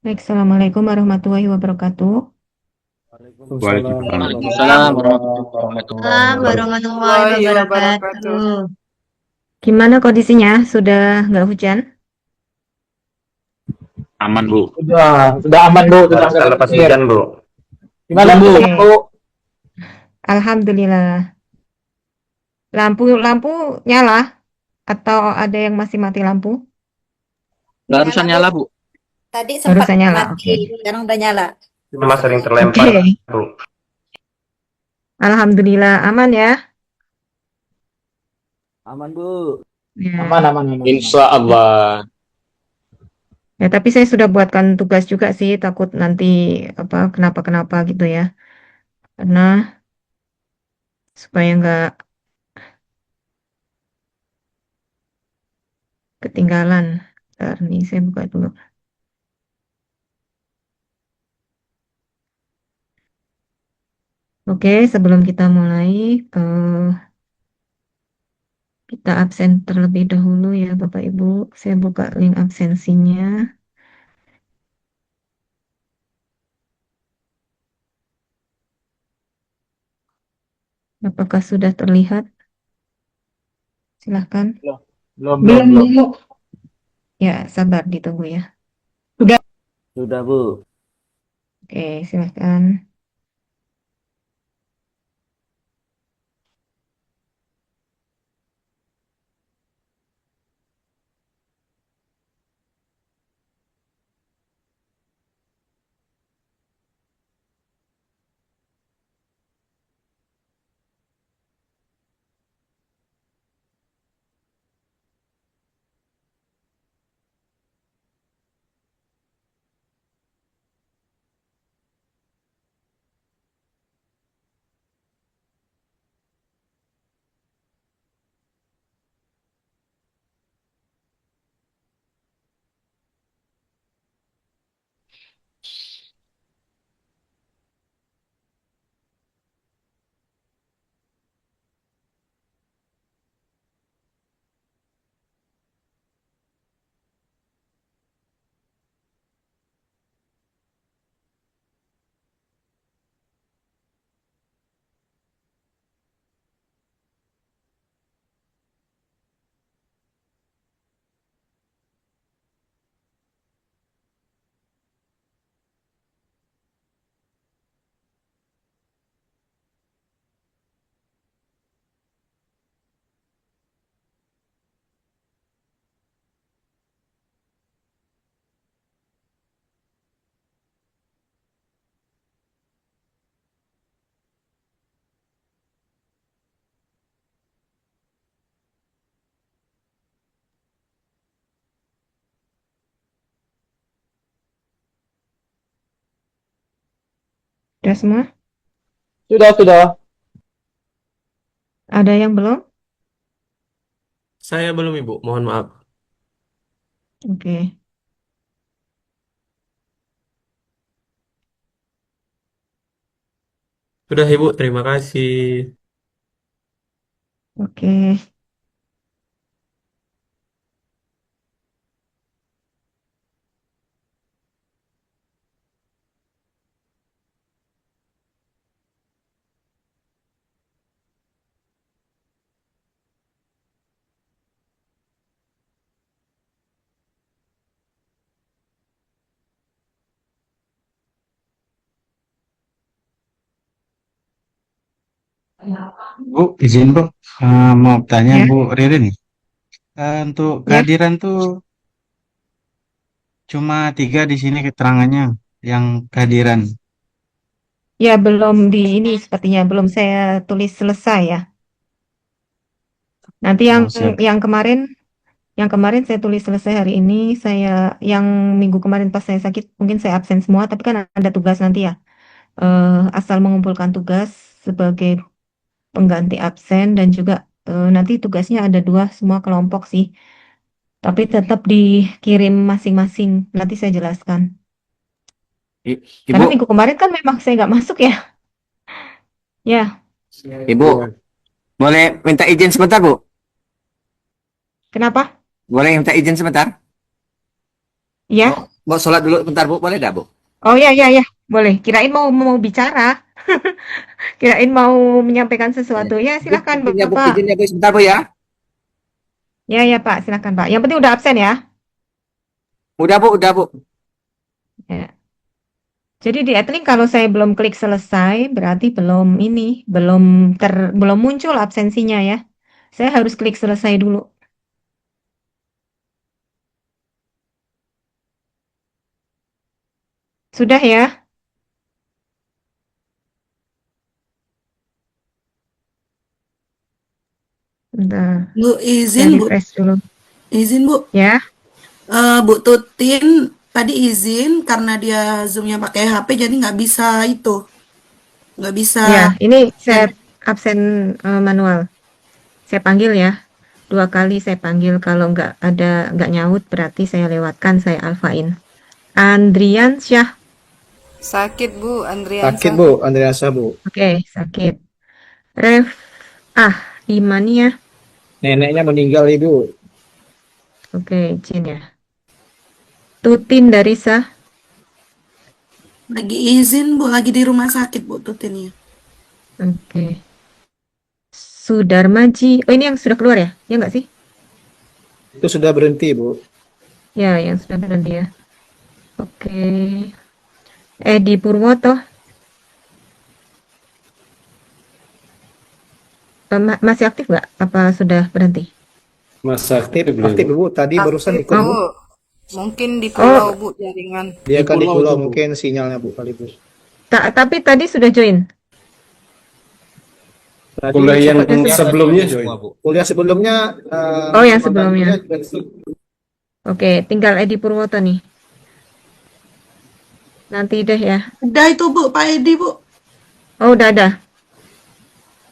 Baik, Assalamualaikum warahmatullahi wabarakatuh. Waalaikumsalam Waalaikumsalam warahmatullahi warahmatullahi Assalamualaikum wabarakatuh. warahmatullahi wabarakatuh. Gimana kondisinya? Sudah nggak hujan? Aman, Bu. Sudah aman Bu, sudah Lepas clear. hujan, Bu. Gimana Bu? Oke, Bu? Alhamdulillah. Lampu nyala atau ada yang masih mati lampu? Nyala Barusan Bu. nyala, Bu. Tadi sempat Barusan nyala. mati, Oke. sekarang udah nyala. Cuma sering terlempar, Oke. Bu. Alhamdulillah aman ya. Aman, Bu. Aman, Ya. aman, aman, aman. Insya Allah. Ya, tapi saya sudah buatkan tugas juga sih, takut nanti apa kenapa-kenapa gitu ya. Karena supaya nggak ketinggalan. Ntar nih saya buka dulu. Oke, sebelum kita mulai, kita absen terlebih dahulu ya Bapak Ibu. Saya buka link absensinya. Apakah sudah terlihat? Silahkan. Belum. Ya, sabar ditunggu ya. Sudah. Sudah, Bu. Oke, silahkan. Sudah semua? Sudah. Ada yang belum? Saya belum, Ibu. Mohon maaf. Oke. Sudah, Ibu. Terima kasih. Oke. Bu, izin Bu, mau tanya Ya, Bu Ririn. Untuk ya. kehadiran tuh cuma tiga di sini keterangannya yang kehadiran. Ya, belum di ini sepertinya belum saya tulis selesai ya. Nanti yang Oh, siap. yang kemarin yang kemarin saya tulis selesai hari ini, saya yang minggu kemarin pas saya sakit mungkin saya absen semua, tapi kan ada tugas nanti ya. Asal mengumpulkan tugas sebagai pengganti absen dan juga nanti tugasnya ada dua semua kelompok sih, tapi tetap dikirim masing-masing. Nanti saya jelaskan. Karena Ibu, minggu kemarin kan memang saya nggak masuk ya. Ya, Ibu, boleh minta izin sebentar, Bu? kenapa? Boleh minta izin sebentar? Ya, mau sholat dulu bentar Bu, boleh dah Bu? Oh ya, ya, ya, boleh. Kirain mau bicara, kirain mau menyampaikan Ya. sesuatu. Ya, Bu, silakan izin Bu, Bapak. izin ya Bu, sebentar Bu ya. Ya, ya Pak, silakan Pak. Yang penting udah absen ya. Udah Bu. Ya. Jadi di Adlink kalau saya belum klik selesai, berarti belum muncul absensinya ya. Saya harus klik selesai dulu. Sudah ya? Bentar, Bu, saya izin Bu, refresh dulu. izin Bu. Ya, Bu Tutin tadi izin karena dia Zoom-nya pakai HP jadi nggak bisa ya. Ini absen. saya absen manual. Saya panggil ya. 2 kali saya panggil. Kalau nggak nyaut berarti saya lewatkan, saya alfain. Andrian Syah. Sakit Bu, Sakit Andriansa. Bu, Andreasa Bu. Oke, sakit. Ref. Imania. Neneknya meninggal Ibu. Oke, izin ya. Tutin Darisa. Lagi izin Bu, lagi di rumah sakit Bu Tutinnya. Oke. Sudarmaji. Oh, ini yang sudah keluar ya? Ya nggak sih? Itu sudah berhenti Bu. Ya, yang sudah berhenti ya. Oke. Edi Purwoto. Masih aktif nggak? Apa sudah berhenti? Masih aktif Bu. Tadi barusan Aktif ikut Bu. Bu. Mungkin di pulau Bu jaringan. Dia kan di pulau itu, Bu. mungkin sinyalnya Bu kali Bu. Tapi tadi sudah join. Tadi Kuliah yang sepertinya sebelumnya join. semua, Bu. Kuliah sebelumnya Oh, yang sebelumnya. pembantunya juga- Oke, tinggal Edi Purwoto nih. Nanti deh ya. Udah itu Bu, Pak Edi Bu. Oh, udah ada.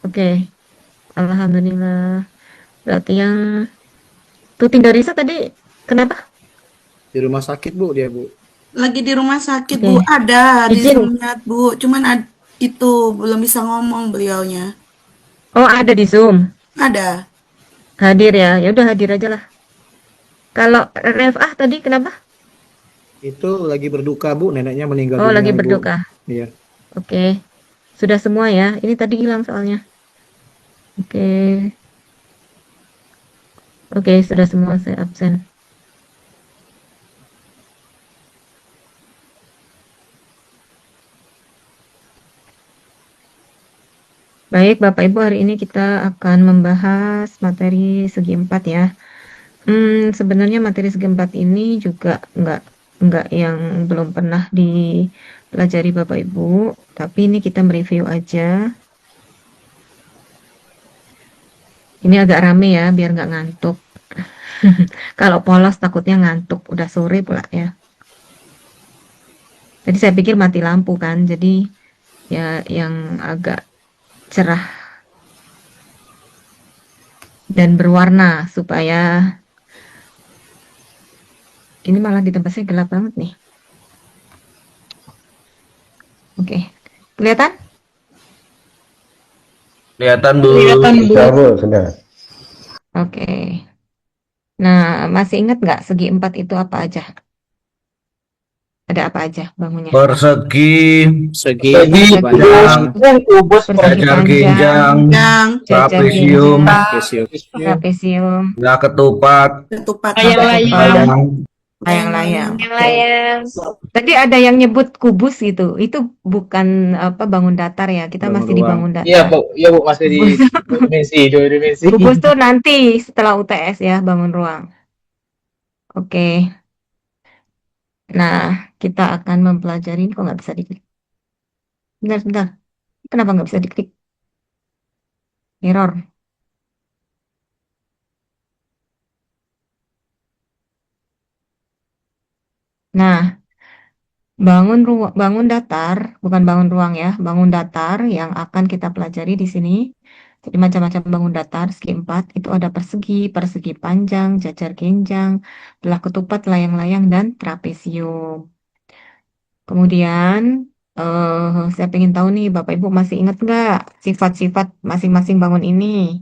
Oke. Alhamdulillah. Berarti yang Tutin Darisa tadi kenapa? di rumah sakit Bu dia Bu. Lagi di rumah sakit Oke. Bu, ada di Izin. Zoom-nya Bu. Cuman itu belum bisa ngomong beliaunya. Oh, ada di Zoom. Ada. Hadir ya. Ya udah hadir aja lah. Kalau Ref tadi kenapa? Itu lagi berduka Bu, neneknya meninggal Oh, dunia lagi Ibu. berduka. Iya. Oke. Sudah semua ya. Ini tadi hilang soalnya. Oke. Oke, sudah semua saya absen. Baik, Bapak Ibu, hari ini kita akan membahas materi segi empat ya. Sebenarnya materi segi empat ini juga nggak yang belum pernah dipelajari Bapak Ibu, tapi ini kita mereview aja. Ini agak rame ya, biar nggak ngantuk. Kalau polos takutnya ngantuk, udah sore pula ya. Tadi saya pikir mati lampu kan, jadi ya yang agak cerah dan berwarna supaya ini malah di tempat saya gelap banget nih. Oke, kelihatan? Kelihatan Bu. Oke. Nah, masih ingat nggak segi empat itu apa aja? Ada apa aja bangunnya? Persegi, Segi Persegi panjang, kubus persegi jajar panjang, genjang, Yang jajar trapesium, genjang, trapesium, nggak ketupat, ketupat. layang-layang. Tadi ada yang nyebut kubus gitu. Itu bukan apa bangun datar ya. Kita Bangun masih di ruang. bangun datar. Iya Bu masih di dua dimensi. Kubus tuh nanti setelah UTS ya, bangun ruang. Oke. Nah, kita akan mempelajari kok nggak bisa diklik. Bentar. Kenapa nggak bisa diklik? Error. Nah, bangun datar, bukan bangun ruang ya, bangun datar yang akan kita pelajari di sini. Jadi macam-macam bangun datar, segi empat, itu ada persegi, persegi panjang, jajar genjang, belah ketupat, layang-layang, dan trapesium. Kemudian, saya pengen tahu nih, Bapak Ibu masih ingat nggak sifat-sifat masing-masing bangun ini?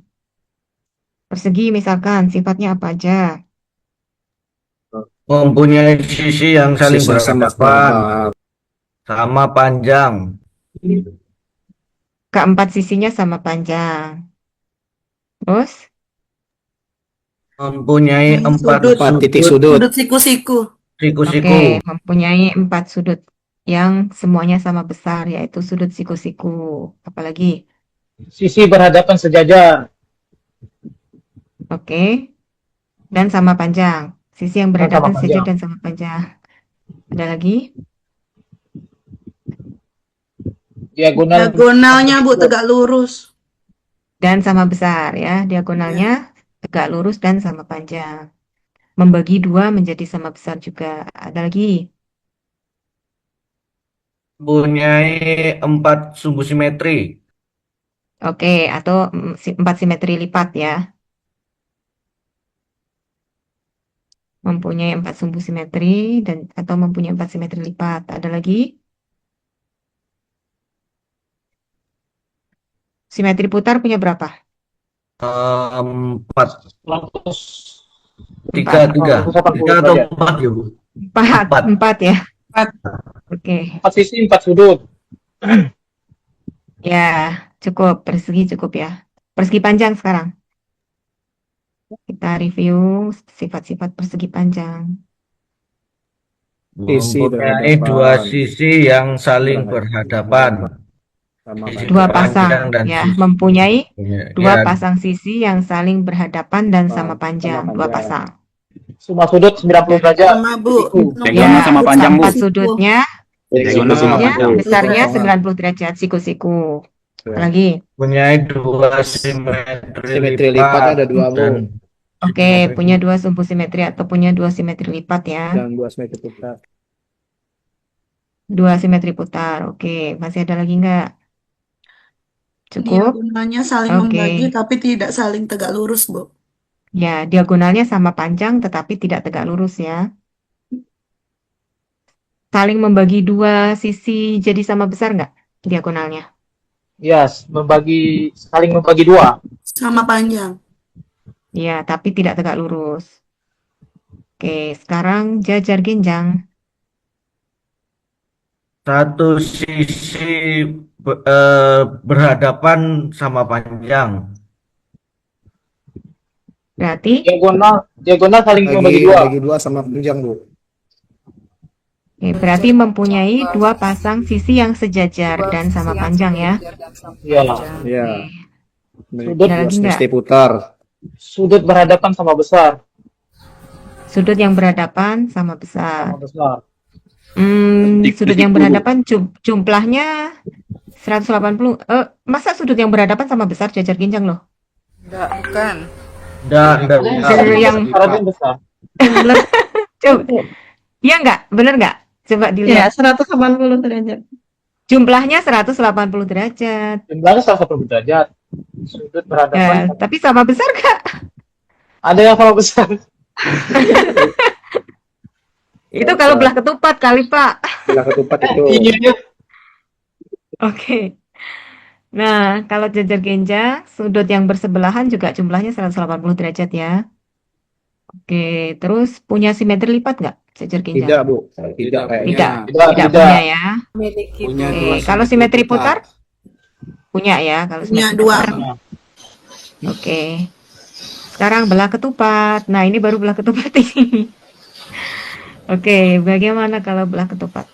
Persegi misalkan, sifatnya apa aja? Mempunyai sisi yang saling Sisi sama berhadapan sama panjang. Keempat sisinya sama panjang. Terus? Mempunyai empat Sudut. empat titik sudut. Sudut siku-siku. siku-siku. Oke, mempunyai 4 sudut yang semuanya sama besar, yaitu sudut siku-siku. Apalagi? Sisi berhadapan sejajar. Oke. Dan sama panjang. Sisi yang berhadapan sama sejajar panjang. dan sama panjang. Ada lagi? Diagonalnya Bu tegak lurus. Dan sama besar ya. Diagonalnya tegak lurus dan sama panjang. Membagi 2 menjadi sama besar juga. Ada lagi? Mempunyai 4 sumbu simetri. Oke, atau 4 simetri lipat ya. Mempunyai 4 sumbu simetri dan atau mempunyai 4 simetri lipat. Ada lagi? Simetri putar punya berapa? 4, 180 3 atau 4 ya Bu? 4 ya. 4. Oke. 4 sisi 4 sudut. Ya, cukup. Persegi cukup ya. Persegi panjang sekarang. Kita review sifat-sifat persegi panjang. Sisi Mempunyai berhadapan. 2 sisi yang saling berhadapan. Sama Sisi Dua panjang pasang dan ya, sisi- mempunyai Ya, 2 ya, pasang sisi yang saling berhadapan dan sama Sama panjang. 2 panjang. pasang. Semua sudut 90 derajat. Sama Bu. Ya, sama panjang, Bu. 4 sudutnya, Diagonal sama sudutnya panjang. besarnya Sama. 90 derajat siku-siku. Ya. Lagi. mempunyai 2 simetri Simetri lipat ada 2 Bu. dan Oke, punya 2 sumbu simetri atau punya 2 simetri lipat ya. Dan 2 simetri putar. 2 simetri putar. Oke, masih ada lagi nggak? Cukup? Diagonalnya saling Oke. membagi tapi tidak saling tegak lurus Bu. Ya, diagonalnya sama panjang tetapi tidak tegak lurus ya. Saling membagi 2 sisi jadi sama besar nggak diagonalnya? Yes, saling membagi 2. Sama panjang. Ya, tapi tidak tegak lurus. Oke, sekarang jajar genjang. satu sisi berhadapan sama panjang. Berarti, Diagonal saling membagi 2. Bagi 2 sama panjang Bu. berarti mempunyai 2 pasang sisi yang sejajar dan sama panjang ya. Iya. Ya. Sudut Ada lagi nggak? Mesti putar. Sudut berhadapan sama besar. Sudut yang berhadapan sama besar. Sama besar. Sudut yang berhadapan jumlahnya 180. Masa sudut yang berhadapan sama besar jajar genjang loh? Enggak, bukan. Dan Yang Besar besar. coba, iya nggak? Bener nggak? Coba Ya, dilihat. 180 derajat. Jumlahnya 180 derajat. Jumlahnya 180 derajat. Sudut Ya, berhadapan. tapi sama besar nggak? Ada yang sama besar. Itu kalau belah ketupat kali, Pak. Belah ketupat itu. Ininya Oke. Nah, kalau jajar genjang, sudut yang bersebelahan juga jumlahnya 180 derajat ya. Oke, terus punya simetri lipat nggak jajar genjang? Tidak Bu. Tidak kayaknya. Tidak punya ya. Memiliki Punya Oke, 2 kalau simetri putar? Punya ya, kalau Punya simetri 2. putar. Oke. Sekarang belah ketupat. Nah, ini baru belah ketupat ini. Oke, bagaimana kalau belah ketupat?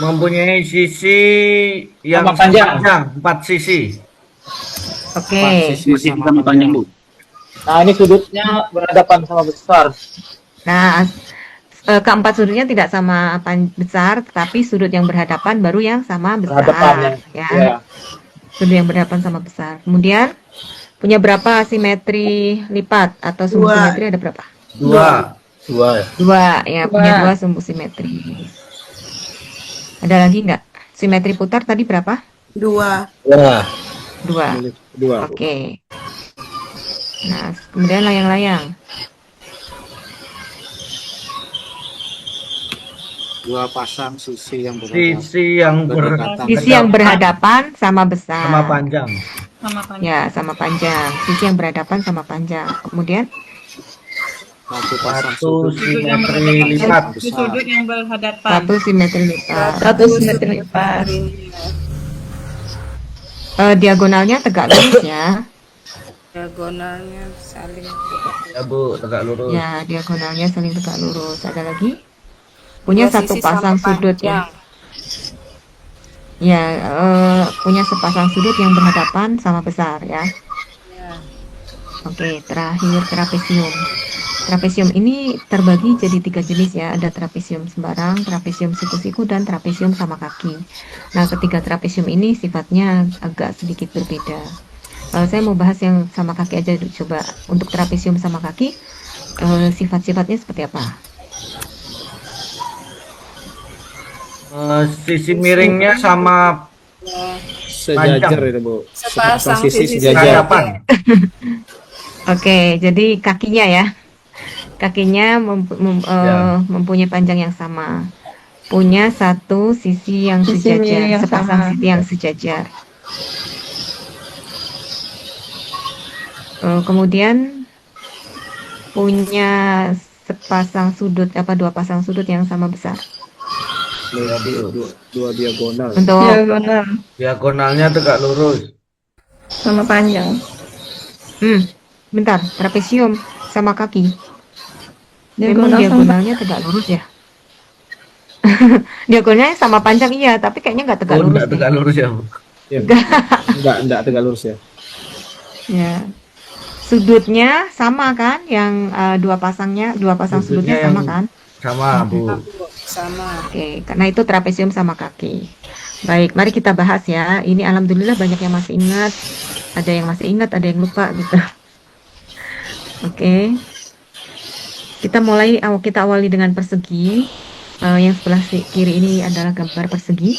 mempunyai sisi yang Sama panjang. 4 sisi. Oke. Masih sama panjang, Bu. Nah, ini sudutnya berhadapan sama besar. Nah, keempat sudutnya tidak sama besar, tetapi sudut yang berhadapan baru yang sama besar. Berhadapan Ya. Ya. Sudut yang berhadapan sama besar. Kemudian punya berapa simetri lipat atau sumbu 2. simetri ada berapa? 2. 2 ya, punya 2 sumbu simetri. Ada lagi nggak? Simetri putar tadi berapa? 2. 2. 2 Bu. Oke. Nah, kemudian layang-layang. 2 pasang sisi yang berhadapan. Sisi yang Sisi yang berhadapan sama besar. sama panjang. sama panjang. Ya, sama panjang. Sisi yang berhadapan sama panjang. Kemudian Satu pasang Satu sudut simetri yang lipat. besar. yang berhadapan. Satu simetri lipat. Satu simetri lipat. Diagonalnya tegak lurus ya. Diagonalnya saling. Ya Bu, tegak lurus. Ya, diagonalnya saling tegak lurus. Ada lagi? Punya Dua satu sisi pasang sama sudut ya. panjang. Ya, punya sepasang sudut yang berhadapan sama besar ya. Ya. Oke, terakhir trapesium. Trapesium ini terbagi jadi 3 jenis ya. Ada trapesium sembarang, trapesium siku-siku, dan trapesium sama kaki. Nah, ketiga trapesium ini sifatnya agak sedikit berbeda. Saya mau bahas yang sama kaki aja dulu, coba. Untuk trapesium sama kaki, sifat-sifatnya seperti apa? Sisi miringnya sama Sejajar itu Bu. Sepasang sisi sisi sejajar. hadapan. Oke, jadi kakinya ya. Kakinya Ya. mempunyai panjang yang sama. Punya satu sisi yang Sisi sejajar, miring yang sepasang sama. sisi yang sejajar. Kemudian punya sepasang sudut, dua pasang sudut yang sama besar. Dua diagonal. Untuk Diagonal Diagonalnya tegak lurus. sama panjang. bentar, trapesium sama kaki. Memang diagonalnya tegak lurus ya? Diagonalnya sama panjang iya, tapi kayaknya nggak tegak Oh, lurus enggak deh. tegak lurus ya Bu. Ya, enggak tegak lurus ya. Ya. Sudutnya sama kan? Yang dua pasang sudutnya Sudutnya sama yang- kan? Sama Bu. Sama. Oke, karena itu trapesium sama kaki. Baik, mari kita bahas ya. Ini alhamdulillah banyak yang masih ingat, ada yang masih ingat, ada yang lupa gitu. Oke. Kita awali dengan persegi. Yang sebelah kiri ini adalah gambar persegi.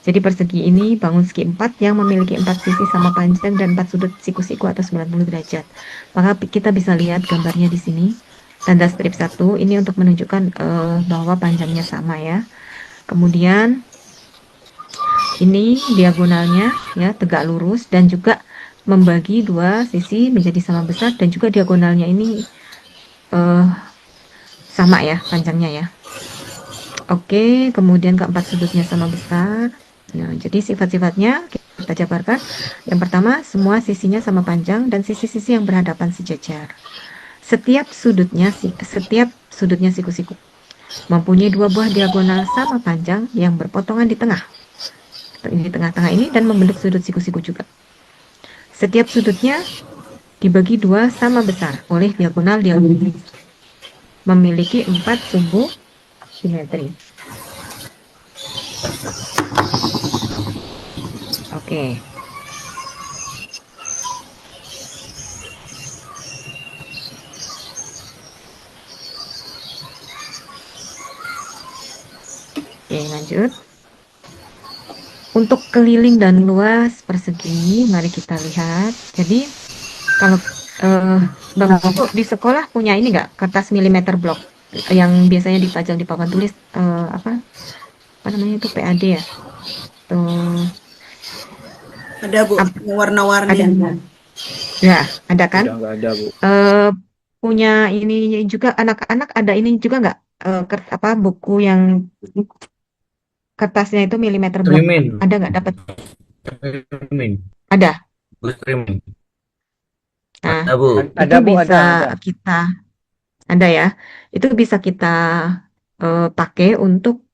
Jadi persegi ini bangun segi 4 yang memiliki 4 sisi sama panjang dan 4 sudut siku-siku atau 90 derajat. Maka kita bisa lihat gambarnya di sini. Tanda strip 1 ini untuk menunjukkan bahwa panjangnya sama ya. Kemudian ini diagonalnya ya tegak lurus dan juga membagi dua sisi menjadi sama besar, dan juga diagonalnya ini sama ya panjangnya ya. Oke, kemudian keempat sudutnya sama besar. Nah, jadi sifat-sifatnya kita jabarkan. Yang pertama, semua sisinya sama panjang dan sisi-sisi yang berhadapan sejajar. Setiap sudutnya siku-siku. Mempunyai dua buah diagonal sama panjang yang berpotongan di tengah. Di tengah-tengah ini dan membentuk sudut siku-siku juga. Setiap sudutnya dibagi dua sama besar oleh diagonal memiliki 4 sumbu simetri. Oke. Oke, lanjut. Untuk keliling dan luas persegi, mari kita lihat. Jadi, kalau Bang Bobo di sekolah punya ini nggak, kertas milimeter blok yang biasanya dipajang di papan tulis, apa namanya itu, PAD ya? Tuh, Ada Bu, yang warna-warni. ada. Ya, ada kan? Udah enggak ada Bu. Punya ini juga anak-anak ada ini juga nggak, buku yang kertasnya itu milimeter blok, Trimin. ada nggak dapat? Trimin. Ada. Trimin. Nah, Ada Bu. itu bisa kita ada ya. Itu bisa kita pakai untuk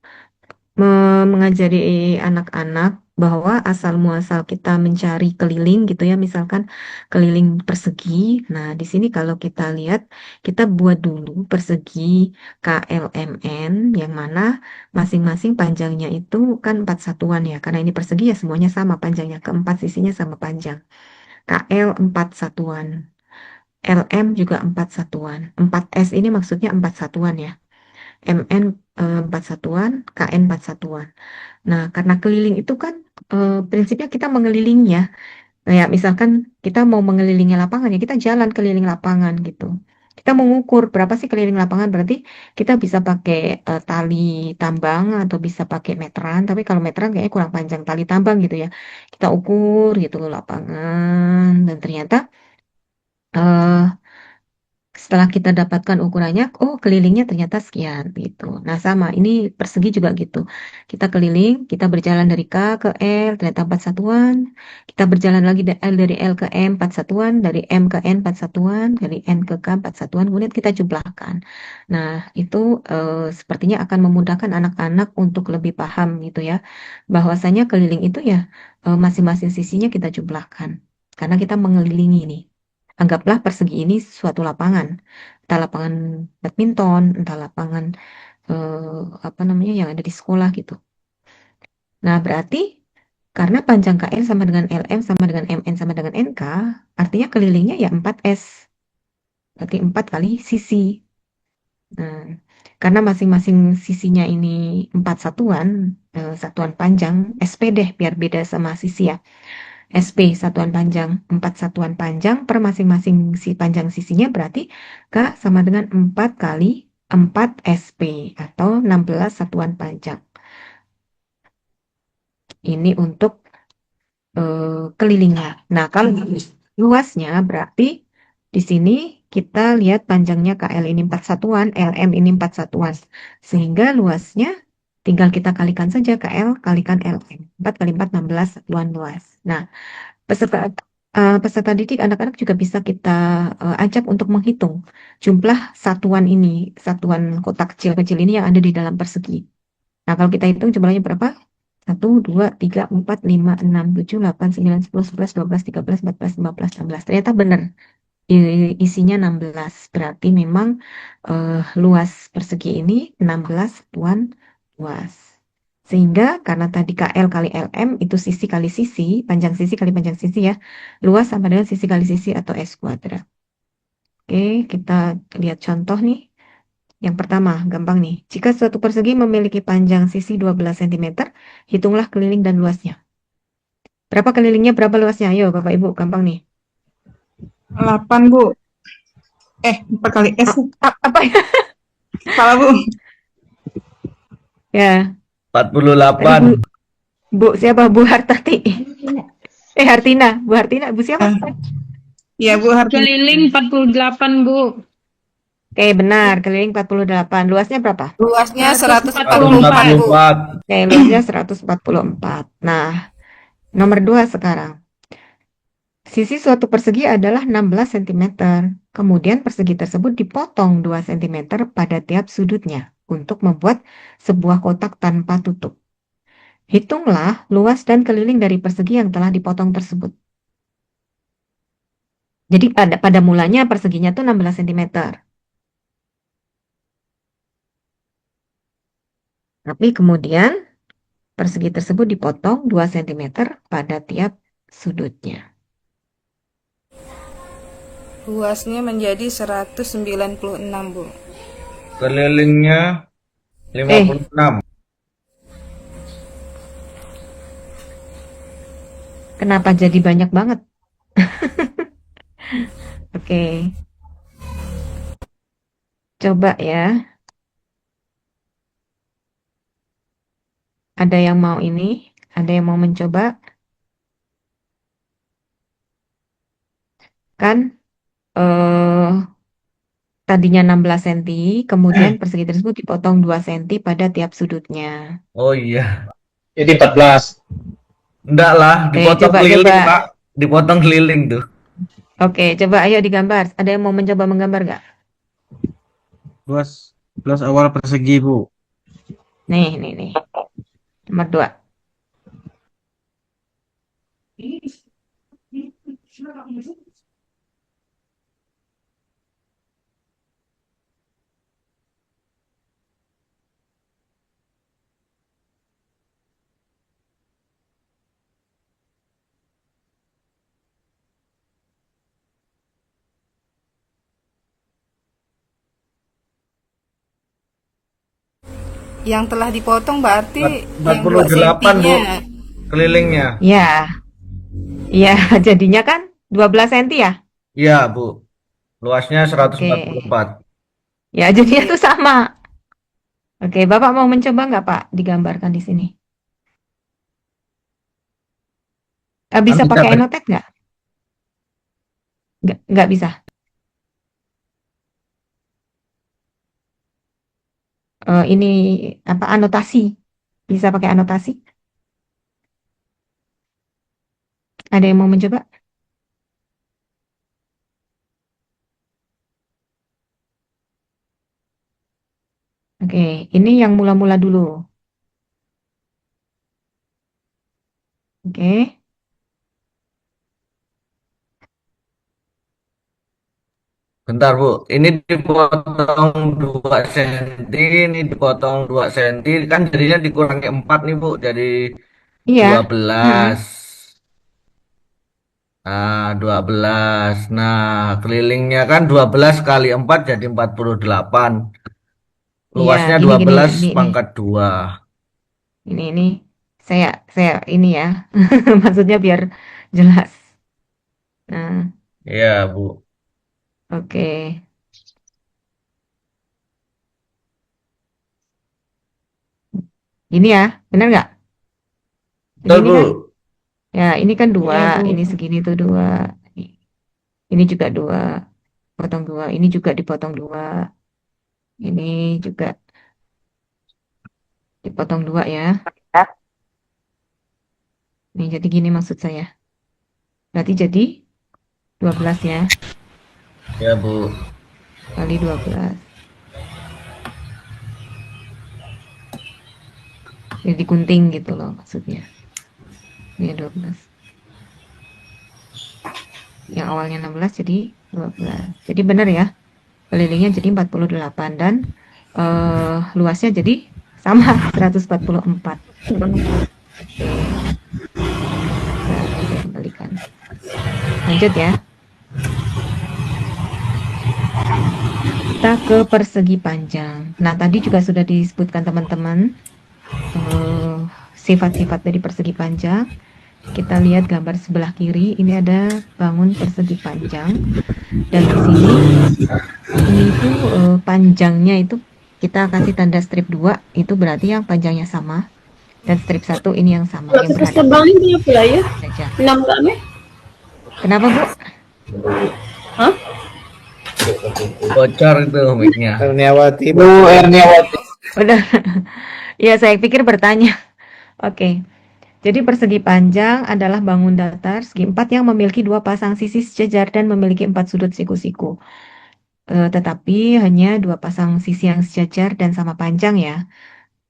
mengajari anak-anak bahwa asal muasal kita mencari keliling gitu ya, misalkan keliling persegi. Nah, di sini kalau kita lihat, kita buat dulu persegi KLMN yang mana masing-masing panjangnya itu kan 4 satuan ya. Karena ini persegi ya semuanya sama panjangnya, keempat sisinya sama panjang. KL 4 satuan. LM juga 4 satuan. 4S ini maksudnya 4 satuan ya. MN 4 satuan, KN 4 satuan. Nah, karena keliling itu kan prinsipnya kita mengelilinginya. Kayak misalkan kita mau mengelilingi lapangan ya kita jalan keliling lapangan gitu. Kita mengukur berapa sih keliling lapangan, berarti kita bisa pakai tali tambang atau bisa pakai meteran. Tapi kalau meteran kayaknya kurang panjang, tali tambang gitu ya. Kita ukur gitu lapangan dan ternyata Setelah kita dapatkan ukurannya, oh kelilingnya ternyata sekian gitu. Nah sama, ini persegi juga gitu. Kita keliling, kita berjalan dari K ke L, ternyata 4 satuan. Kita berjalan lagi dari L ke M 4 satuan, dari M ke N 4 satuan, dari N ke K 4 satuan, kemudian kita jumlahkan. Nah itu sepertinya akan memudahkan anak-anak untuk lebih paham gitu ya. Bahwasanya keliling itu ya masing-masing sisinya kita jumlahkan. Karena kita mengelilingi nih. Anggaplah persegi ini suatu lapangan, entah lapangan badminton, entah lapangan apa namanya yang ada di sekolah gitu. Nah, berarti karena panjang KL sama dengan LM sama dengan MN sama dengan NK, artinya kelilingnya ya 4S. Berarti 4 kali sisi. Nah, karena masing-masing sisinya ini 4 satuan, satuan panjang, SP deh biar beda sama sisi ya. SP satuan panjang, 4 satuan panjang per masing-masing si panjang sisinya berarti K sama dengan 4 kali 4 SP atau 16 satuan panjang. Ini untuk kelilingnya. Nah, kalau luasnya berarti di sini kita lihat panjangnya KL ini 4 satuan, LM ini 4 satuan. Sehingga luasnya tinggal kita kalikan saja KL kalikan LM. 4 kali 4, 16 satuan luas. Nah, peserta peserta didik anak-anak juga bisa kita ajak untuk menghitung jumlah satuan ini, satuan kotak kecil-kecil ini yang ada di dalam persegi. Nah, kalau kita hitung jumlahnya berapa? 1, 2, 3, 4, 5, 6, 7, 8, 9, 10, 11, 12, 13, 14, 15, 16. Ternyata benar. Isinya 16. Berarti memang luas persegi ini 16 satuan luas. Sehingga karena tadi KL kali LM itu sisi kali sisi, panjang sisi kali panjang sisi ya. Luas sama dengan sisi kali sisi atau S kuadrat. Oke, kita lihat contoh nih. Yang pertama, gampang nih. Jika suatu persegi memiliki panjang sisi 12 cm, hitunglah keliling dan luasnya. Berapa kelilingnya, berapa luasnya? Ayo Bapak Ibu, gampang nih. 8, Bu. 4 kali S. Apa ya? Salah, Bu. Ya, tadi 48. Bu siapa? Bu Hartati. Hartina. Bu Hartina. Bu siapa? Iya, Bu, Harti. Keliling 48, Bu. Oke, benar. Keliling 48. Luasnya berapa? Luasnya 144. 144, Bu. 44. Oke, luasnya 144. Nah, nomor 2 sekarang. Sisi suatu persegi adalah 16 cm. Kemudian persegi tersebut dipotong 2 cm pada tiap sudutnya untuk membuat sebuah kotak tanpa tutup. Hitunglah luas dan keliling dari persegi yang telah dipotong tersebut. Jadi pada mulanya perseginya tuh 16 cm. Tapi kemudian persegi tersebut dipotong 2 cm pada tiap sudutnya. Luasnya menjadi 196, Bu. Kelilingnya 56. Kenapa jadi banyak banget? Oke. Coba ya. Ada yang mau ini? Ada yang mau mencoba? Kan tadinya 16 cm, kemudian persegi tersebut dipotong 2 cm pada tiap sudutnya. Oh iya. Jadi 14. Enggak lah, dipotong coba, keliling, coba. Pak. Dipotong keliling tuh. Oke, coba ayo digambar. Ada yang mau mencoba menggambar nggak? Luas awal persegi, Bu. Nih. Nomor 2. Yang telah dipotong berarti yang 2 48, Bu. cm-nya. Kelilingnya. Ya. Ya, jadinya kan 12 cm ya? Iya, Bu. Luasnya 144. Ya, jadinya tuh sama. Oke, Bapak mau mencoba nggak, Pak? Digambarkan di sini. Bisa Kan bisa, pakai Pak. Enotet nggak? Nggak bisa. ini apa anotasi. Bisa pakai anotasi? Ada yang mau mencoba? Oke, ini yang mula-mula dulu. Oke. Bentar, Bu. Ini dipotong 2 senti, ini dipotong 2 senti. Kan jadinya dikurangi 4 nih, Bu. Jadi Iya. 12. Heeh. Nah, 12. Nah, kelilingnya kan 12 kali 4 jadi 48. Iya, Luasnya gini gini 12 ini. pangkat 2. Ini saya ini ya. Maksudnya biar jelas. Nah, Iya, Bu. oke. Ini ya, benar nggak? Ini Betul, ini Bu. kan? Ya, ini kan dua. Ya, Bu. Ini segini tuh dua. Ini juga dua. Potong dua. Ini juga dipotong dua. Ini juga dipotong dua ya. Nih, jadi gini maksud saya. Berarti jadi 12 ya. Ya, Bu. Kali 12. Jadi gunting gitu loh maksudnya. Ini 12. Yang awalnya 16 jadi 12. Jadi benar ya. Kelilingnya jadi 48 dan luasnya jadi sama 144. Oke, saya kembalikan. Lanjut ya. Kita ke persegi panjang. Nah, tadi juga sudah disebutkan teman-teman eh, sifat-sifat dari persegi panjang. Kita lihat gambar sebelah kiri, ini ada bangun persegi panjang. Dan di sini ini itu panjangnya itu kita kasih tanda strip 2, itu berarti yang panjangnya sama. Dan strip 1 ini yang sama, yang berhadapan Kesebalan dia pula ya. saja. 6 kami. Kenapa, Bu? Hah? Bocor itu mic-nya. Erniawati, Bu Erniawati. Udah. Ya, saya pikir bertanya. Oke. Jadi persegi panjang adalah bangun datar segi 4 yang memiliki dua pasang sisi sejajar dan memiliki 4 sudut siku-siku. Tetapi hanya dua pasang sisi yang sejajar dan sama panjang ya.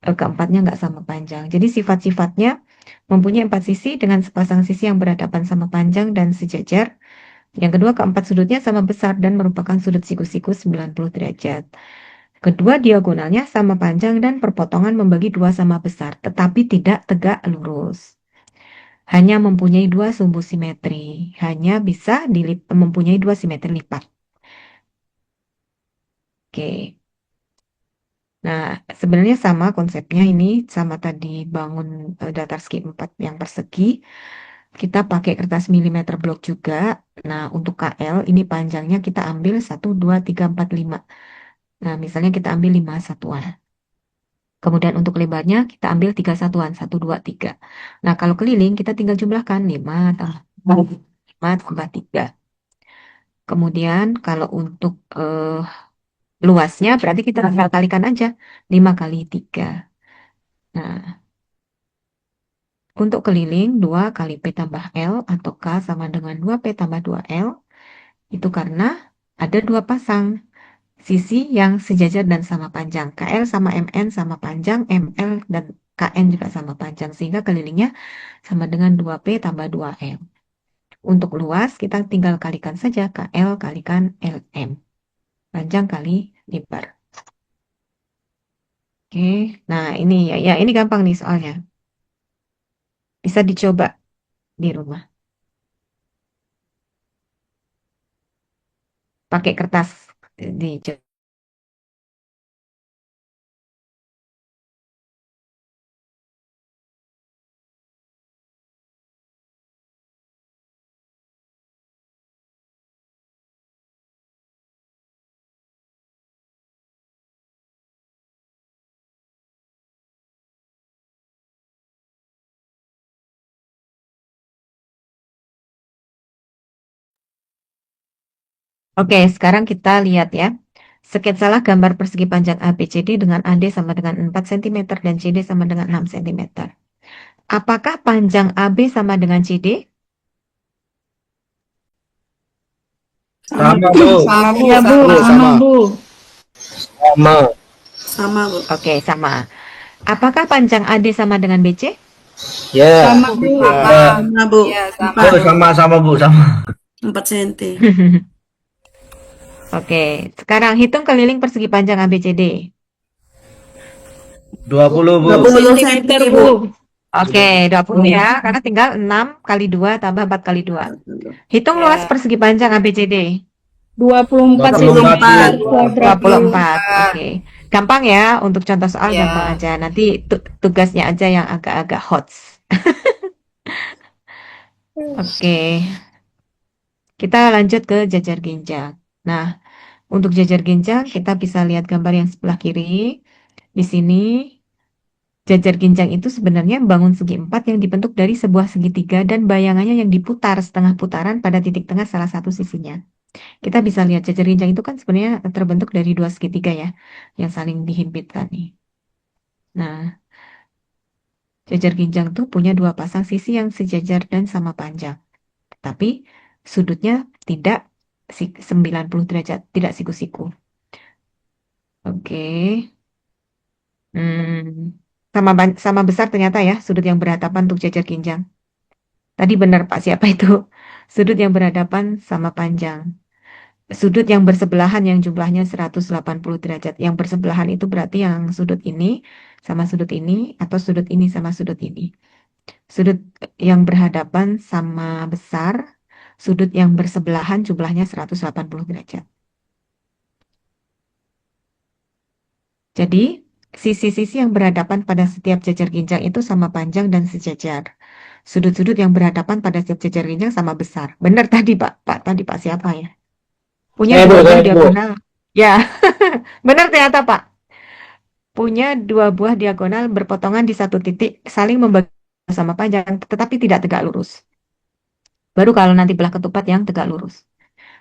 Keempatnya nggak sama panjang. Jadi sifat-sifatnya mempunyai 4 sisi dengan sepasang sisi yang berhadapan sama panjang dan sejajar. Yang kedua, keempat sudutnya sama besar dan merupakan sudut siku-siku 90 derajat. Kedua, diagonalnya sama panjang dan perpotongan membagi dua sama besar, tetapi tidak tegak lurus. Hanya mempunyai dua sumbu simetri. Hanya bisa mempunyai dua simetri lipat. Oke. Nah, sebenarnya sama konsepnya ini, sama tadi bangun datar segi 4 yang persegi. Kita pakai kertas milimeter blok juga. Nah, untuk KL ini panjangnya kita ambil 1, 2, 3, 4, 5. Nah, misalnya kita ambil 5 satuan. Kemudian untuk lebarnya kita ambil 3 satuan, 1, 2, 3. Nah, kalau keliling kita tinggal jumlahkan 5 tambah 3. Kemudian kalau untuk luasnya berarti kita tinggal kalikan aja 5 kali 3. Nah, untuk keliling 2 kali P tambah L atau K sama dengan 2P tambah 2L. Itu karena ada dua pasang sisi yang sejajar dan sama panjang. KL sama MN sama panjang, ML dan KN juga sama panjang. Sehingga kelilingnya sama dengan 2P tambah 2L. Untuk luas kita tinggal kalikan saja KL kalikan LM. Panjang kali lebar. Oke, nah ini ya ini gampang nih soalnya. Bisa dicoba di rumah. Pakai kertas dicoba. Oke, sekarang kita lihat ya. Sketsalah gambar persegi panjang ABCD dengan AD sama dengan 4 cm dan CD sama dengan 6 cm. Apakah panjang AB sama dengan CD? Sama, Sama, Bu. Bu. Sama Bu, Iya Bu, Bu, sama. sama sama. Bu. Sama. Sama, Bu. Oke, sama. Apakah panjang AD sama dengan BC? Ya. Sama Bu. Sama. Ya. Sama, Bu. Iya, sama. Bu, 4, sama-sama, Bu. Sama. 4 cm. Oke, sekarang hitung keliling persegi panjang ABCD. 20, Bu. 20 Sentimeter cm, Bu. Bu. Oke, 20 ya, karena tinggal 6 kali 2 tambah 4 kali 2. Hitung luas Ya. persegi panjang ABCD. 24 24, Bu. cm kuadrat Bu. 24. Oke. Gampang ya, untuk contoh soal Ya. gampang aja. Nanti tugasnya aja yang agak-agak hot. Oke, kita lanjut ke jajar ginjal. Nah, untuk jajar ginjal kita bisa lihat gambar yang sebelah kiri. Di sini jajar ginjal itu sebenarnya bangun segi empat yang dibentuk dari sebuah segitiga dan bayangannya yang diputar setengah putaran pada titik tengah salah satu sisinya. Kita bisa lihat jajar ginjal itu kan sebenarnya terbentuk dari dua segitiga ya, yang saling dihimpitkan nih. Nah, jajar ginjal tuh punya dua pasang sisi yang sejajar dan sama panjang. Tapi sudutnya tidak 90 derajat, tidak siku-siku. Oke. Hmm, sama besar ternyata ya sudut yang berhadapan untuk jajar ginjal. Tadi benar Pak, siapa itu? Sudut yang berhadapan sama panjang. Sudut yang bersebelahan yang jumlahnya 180 derajat. Yang bersebelahan itu berarti yang sudut ini sama sudut ini atau sudut ini sama sudut ini. Sudut yang berhadapan sama besar, sudut yang bersebelahan jumlahnya 180 derajat. Jadi, sisi-sisi yang berhadapan pada setiap jajar ginjal itu sama panjang dan sejajar. Sudut-sudut yang berhadapan pada setiap jajar ginjal sama besar. Benar tadi Pak. Pak tadi Pak siapa ya? Punya Saya Bu, dua buah saya Bu. diagonal. Ya, benar ternyata Pak. Punya dua buah diagonal berpotongan di satu titik, saling membagi sama panjang, tetapi tidak tegak lurus. Baru kalau nanti belah ketupat yang tegak lurus.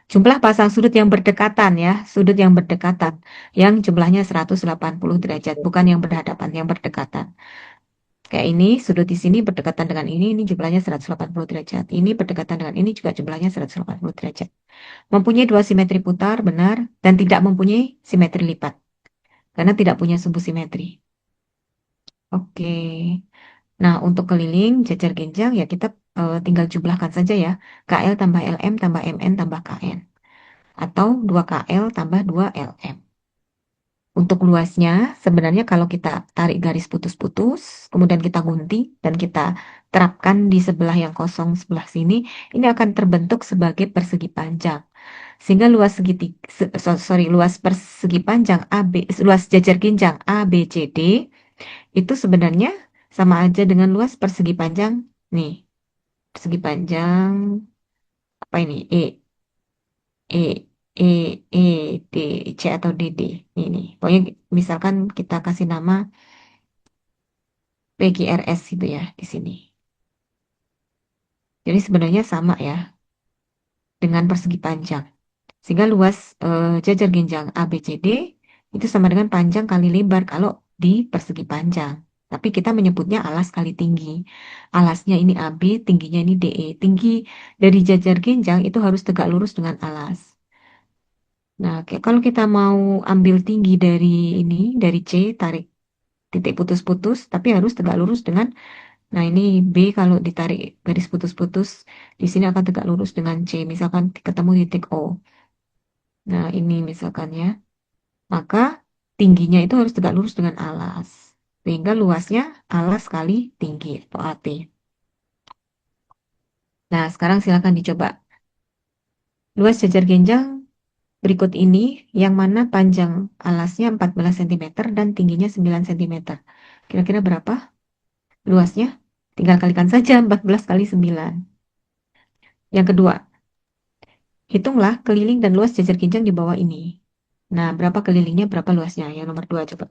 Jumlah pasang sudut yang berdekatan ya, sudut yang berdekatan, yang jumlahnya 180 derajat, bukan yang berhadapan, yang berdekatan. Kayak ini, sudut di sini berdekatan dengan ini jumlahnya 180 derajat. Ini berdekatan dengan ini juga jumlahnya 180 derajat. Mempunyai dua simetri putar, benar, dan tidak mempunyai simetri lipat, karena tidak punya sumbu simetri. Oke. Nah, untuk keliling jajar ginjal ya kita tinggal jumlahkan saja ya. KL tambah LM tambah MN tambah KN. Atau 2KL tambah 2LM. Untuk luasnya, sebenarnya kalau kita tarik garis putus-putus, kemudian kita gunting dan kita terapkan di sebelah yang kosong sebelah sini, ini akan terbentuk sebagai persegi panjang. Sehingga luas luas persegi panjang luas jajar ginjal ABCD itu sebenarnya sama aja dengan luas persegi panjang nih. Persegi panjang apa ini? E, E, E, D, C atau DD. Ini. Pokoknya misalkan kita kasih nama PGRS gitu ya di sini. Jadi sebenarnya sama ya dengan persegi panjang. Sehingga luas jajar ginjal ABCD itu sama dengan panjang kali lebar kalau di persegi panjang. Tapi kita menyebutnya alas kali tinggi. Alasnya ini AB, tingginya ini DE. Tinggi dari jajar ginjal itu harus tegak lurus dengan alas. Nah, kalau kita mau ambil tinggi dari ini, dari C, tarik titik putus-putus, tapi harus tegak lurus dengan, nah ini B kalau ditarik garis putus-putus, di sini akan tegak lurus dengan C, misalkan ketemu titik O. Nah, ini misalkan ya, maka tingginya itu harus tegak lurus dengan alas. Sehingga luasnya alas kali tinggi atau AT. Nah, sekarang silakan dicoba. Luas jajar ginjal berikut ini yang mana panjang alasnya 14 cm dan tingginya 9 cm. Kira-kira berapa luasnya? Tinggal kalikan saja 14 kali 9. Yang kedua, hitunglah keliling dan luas jajar ginjal di bawah ini. Nah, berapa kelilingnya, berapa luasnya? Yang nomor 2 coba.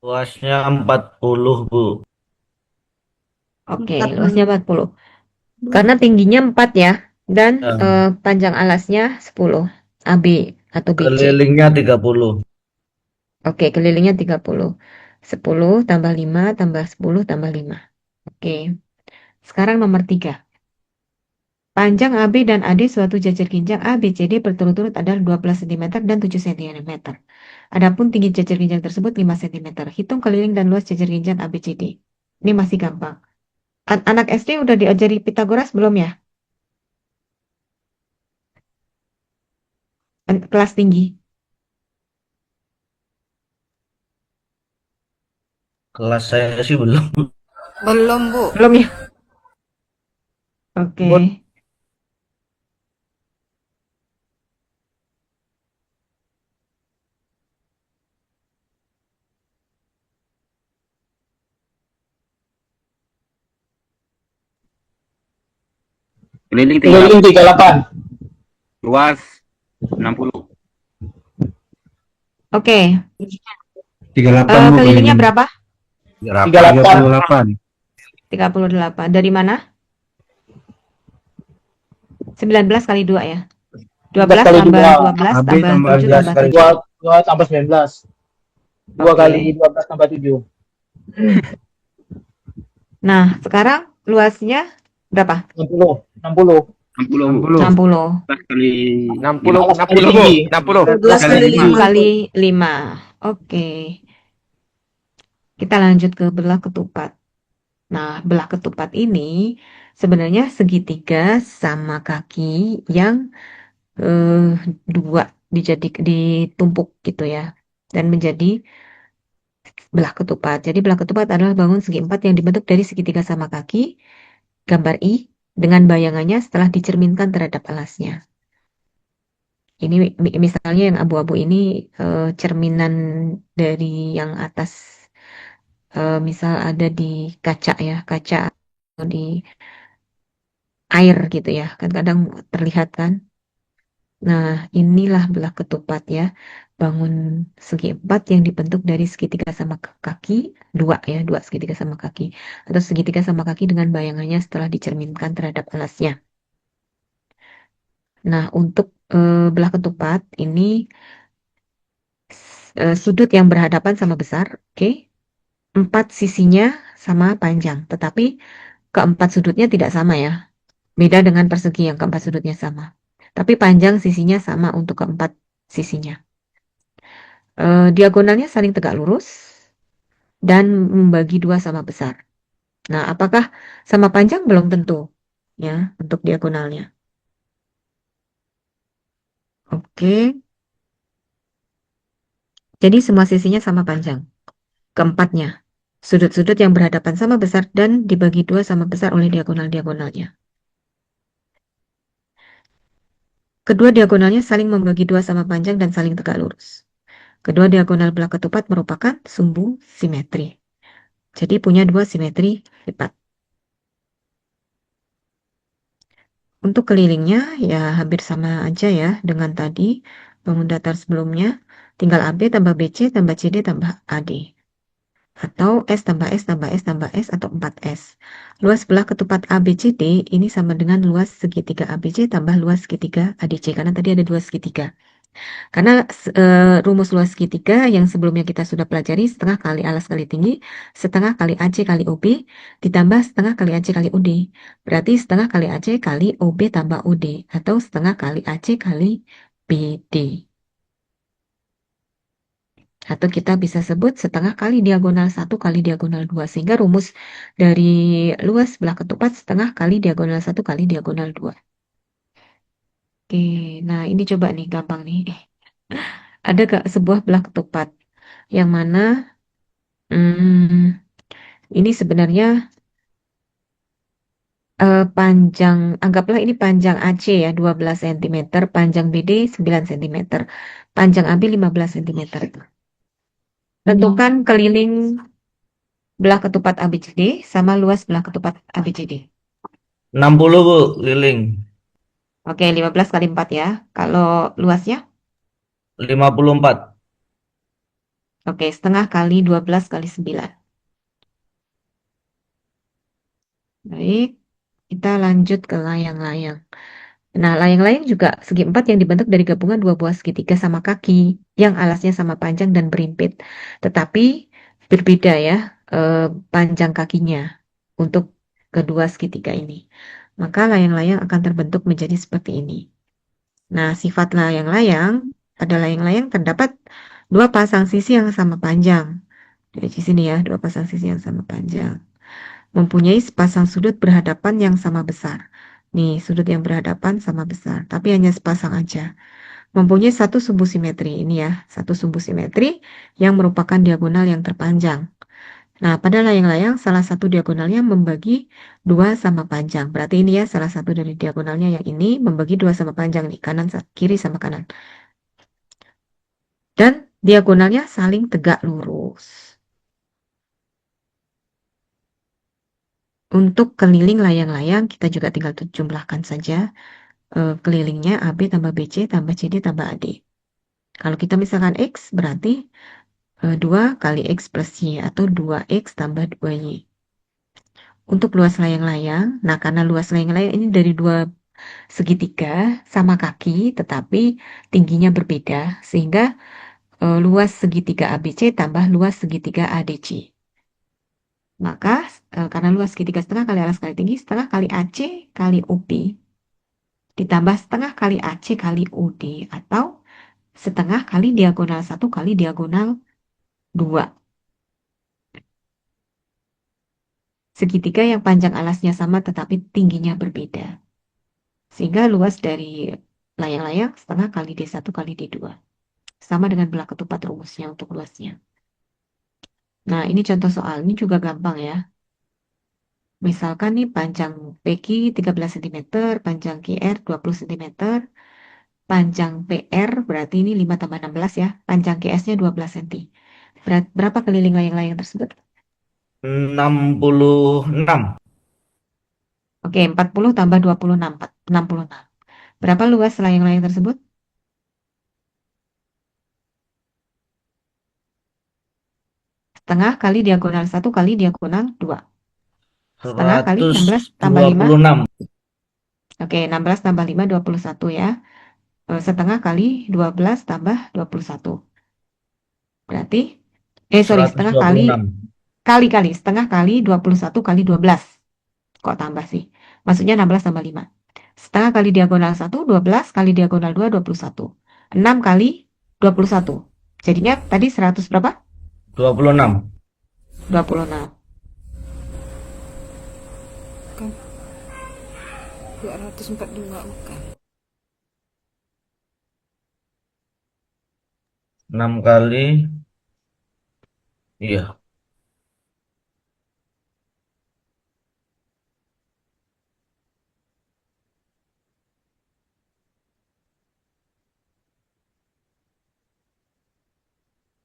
Luasnya 40, Bu. Oke, 40. luasnya 40. Karena tingginya 4 ya, dan Nah, panjang alasnya 10 AB atau BC. kelilingnya 30. Oke, kelilingnya 30. 10 tambah 5 tambah 10 tambah 5. Oke, sekarang nomor 3. Panjang AB dan AD suatu jajar ginjal ABCD berturut-turut adalah 12 cm dan 7 cm. Adapun tinggi jajar ginjal tersebut 5 cm. Hitung keliling dan luas jajar ginjal ABCD. Ini masih gampang. Anak SD udah diajari Pitagoras belum ya? Kelas tinggi. Kelas saya sih belum. Belum, Bu. Belum ya? Oke. Buat Keliling 3, Keliling 38. luas 60. Oke. 38 Bu Kelilingnya keliling. berapa? 38. 38. 38. Dari mana? 19 kali 2 ya. 12 kali tambah 2. 12 AB tambah tambah 7 12 tambah kali 7. 2 tambah 19. 2 Oke. kali 12 tambah 7. Nah, sekarang luasnya berapa? 60. 60. 60, Bu. 60. 60. 12 kali 60, 12 kali 60 Bu, tinggi. 60. 12 kali kali 5. 10 5. kali 5. Oke. Kita lanjut ke belah ketupat. Nah, belah ketupat ini sebenarnya segitiga sama kaki yang dua ditumpuk gitu ya. Dan menjadi belah ketupat. Jadi belah ketupat adalah bangun segi empat yang dibentuk dari segitiga sama kaki, gambar I, dengan bayangannya setelah dicerminkan terhadap alasnya. Ini misalnya yang abu-abu ini cerminan dari yang atas, misal ada di kaca ya, kaca atau di air gitu ya, kan kadang terlihat kan. Nah, inilah belah ketupat ya, bangun segi empat yang dibentuk dari segitiga sama kaki, dua ya, dua segitiga sama kaki, atau segitiga sama kaki dengan bayangannya setelah dicerminkan terhadap alasnya. Nah, untuk belah ketupat ini sudut yang berhadapan sama besar, oke? Empat sisinya sama panjang, tetapi keempat sudutnya tidak sama ya. Beda dengan persegi yang keempat sudutnya sama. Tapi panjang sisinya sama untuk keempat sisinya. Diagonalnya saling tegak lurus dan membagi dua sama besar. Nah, apakah sama panjang? Belum tentu ya untuk diagonalnya. Oke, jadi semua sisinya sama panjang. Keempatnya, sudut-sudut yang berhadapan sama besar dan dibagi dua sama besar oleh diagonal-diagonalnya. Kedua diagonalnya saling membagi dua sama panjang dan saling tegak lurus. Kedua diagonal belah ketupat merupakan sumbu simetri. Jadi punya dua simetri lipat. Untuk kelilingnya ya hampir sama aja ya dengan tadi bangun datar sebelumnya. Tinggal AB tambah BC tambah CD tambah AD. Atau S tambah S tambah S tambah S atau 4S. Luas belah ketupat ABCD ini sama dengan luas segitiga ABC tambah luas segitiga ADC. Karena tadi ada dua segitiga. Karena rumus luas segitiga yang sebelumnya kita sudah pelajari setengah kali alas kali tinggi, setengah kali AC kali OB, ditambah setengah kali AC kali OD. Berarti setengah kali AC kali OB tambah OD, atau setengah kali AC kali BD. Atau kita bisa sebut setengah kali diagonal 1 kali diagonal 2. Sehingga rumus dari luas belah ketupat setengah kali diagonal 1 kali diagonal 2. Oke, nah ini coba nih, gampang nih. Ada gak sebuah belah ketupat yang mana ini sebenarnya panjang, anggaplah ini panjang AC ya 12 cm, panjang BD 9 cm, panjang AB 15 cm. Tentukan keliling belah ketupat ABCD sama luas belah ketupat ABCD. 60 Bu, keliling. Oke, 15 kali 4 ya. Kalau luasnya 54. Oke, setengah kali 12 kali 9. Baik, kita lanjut ke layang-layang. Nah, layang-layang juga segi empat yang dibentuk dari gabungan dua buah segitiga sama kaki yang alasnya sama panjang dan berimpit. Tetapi berbeda ya panjang kakinya untuk kedua segitiga ini. Maka layang-layang akan terbentuk menjadi seperti ini. Nah, sifat layang-layang, pada layang-layang terdapat dua pasang sisi yang sama panjang. Dari sini ya, dua pasang sisi yang sama panjang. Mempunyai sepasang sudut berhadapan yang sama besar. Nih, sudut yang berhadapan sama besar, tapi hanya sepasang aja. Mempunyai satu sumbu simetri, ini ya, satu sumbu simetri yang merupakan diagonal yang terpanjang. Nah, pada layang-layang salah satu diagonalnya membagi dua sama panjang. Berarti ini ya salah satu dari diagonalnya yang ini membagi dua sama panjang nih, kanan kiri sama kanan. Dan diagonalnya saling tegak lurus. Untuk keliling layang-layang kita juga tinggal jumlahkan saja kelilingnya AB tambah BC tambah CD tambah AD. Kalau kita misalkan X berarti 2 kali X plus Y atau 2X tambah 2Y. Untuk luas layang-layang, nah karena luas layang-layang ini dari dua segitiga sama kaki tetapi tingginya berbeda sehingga luas segitiga ABC tambah luas segitiga ADC. Maka karena luas segitiga setengah kali alas kali tinggi setengah kali AC kali OB ditambah setengah kali AC kali OD atau setengah kali diagonal 1 kali diagonal 2. Segitiga yang panjang alasnya sama tetapi tingginya berbeda. Sehingga luas dari layang-layang setengah kali D1 kali D2. Sama dengan belah ketupat rumusnya untuk luasnya. Nah, ini contoh soal. Ini juga gampang ya. Misalkan nih panjang PQ 13 cm, panjang QR 20 cm, panjang PR berarti ini 5 tambah 16 ya. Panjang QS-nya 12 cm. Berapa keliling layang-layang tersebut? 66. Oke, 40 tambah 26, 66. Berapa luas layang-layang tersebut? Setengah kali diagonal 1 kali diagonal 2. Setengah kali 16 tambah 5. 126. Oke, 16 tambah 5, 21 ya. Setengah kali 12 tambah 21. Berarti, setengah kali 126. kali. Setengah kali 21 kali 12. Kok tambah sih? Maksudnya 16 tambah 5. Setengah kali diagonal 1, 12 kali diagonal 2, 21. 6 kali 21. Jadinya tadi 100 berapa? 26. 26. Bukan. 242 bukan. 6 kali. Iya.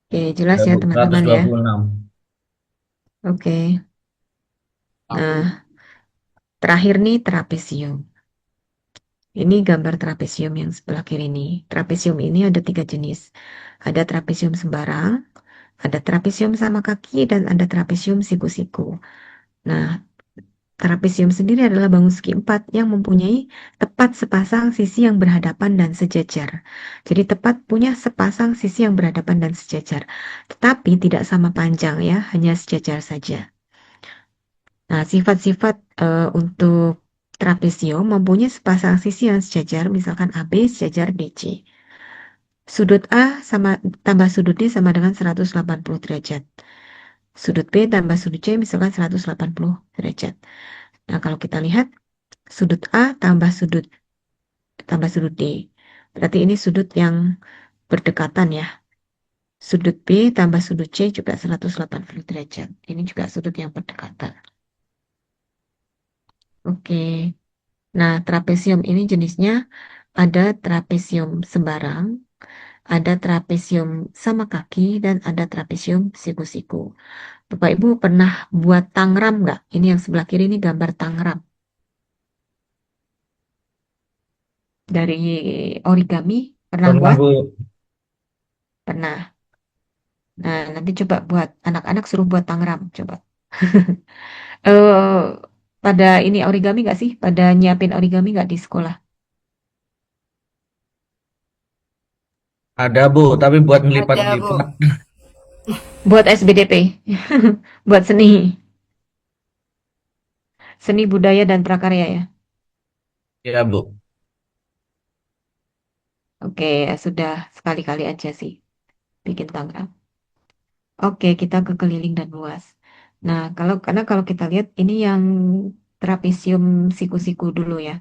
Oke, jelas ya teman-teman ya. 126. Oke. Nah, terakhir nih trapesium. Ini gambar trapesium yang sebelah kiri ini. Trapesium ini ada 3 jenis. Ada trapesium sembarang, ada trapesium sama kaki, dan ada trapesium siku-siku. Nah, trapesium sendiri adalah bangun segi empat yang mempunyai tepat sepasang sisi yang berhadapan dan sejajar. Jadi tepat punya sepasang sisi yang berhadapan dan sejajar. Tetapi tidak sama panjang ya, hanya sejajar saja. Nah, sifat-sifat untuk trapesium mempunyai sepasang sisi yang sejajar, misalkan AB sejajar DC. Sudut A sama tambah sudut D sama dengan 180 derajat. Sudut B tambah sudut C misalkan 180 derajat. Nah, kalau kita lihat sudut A tambah sudut D. Berarti ini sudut yang berdekatan ya. Sudut B tambah sudut C juga 180 derajat. Ini juga sudut yang berdekatan. Oke. Nah, trapesium ini jenisnya ada trapesium sembarang, ada trapesium sama kaki, dan ada trapesium siku-siku. Bapak Ibu pernah buat tangram nggak? Ini yang sebelah kiri ini gambar tangram. Dari origami pernah Pernah, buat? Bu. Pernah. Nah, nanti coba buat anak-anak suruh buat Tangram, coba. Eh, pada ini origami nggak sih? Pada nyiapin origami nggak di sekolah? Ada Bu, tapi buat Ada, Bu. ngelipat-ngelipat. Buat SBDP, buat seni budaya dan prakarya ya. Ya Bu. Oke, ya sudah sekali-kali aja sih bikin Tangram. Oke, kita ke keliling dan luas. Nah, karena kalau kita lihat ini yang trapesium siku-siku dulu ya.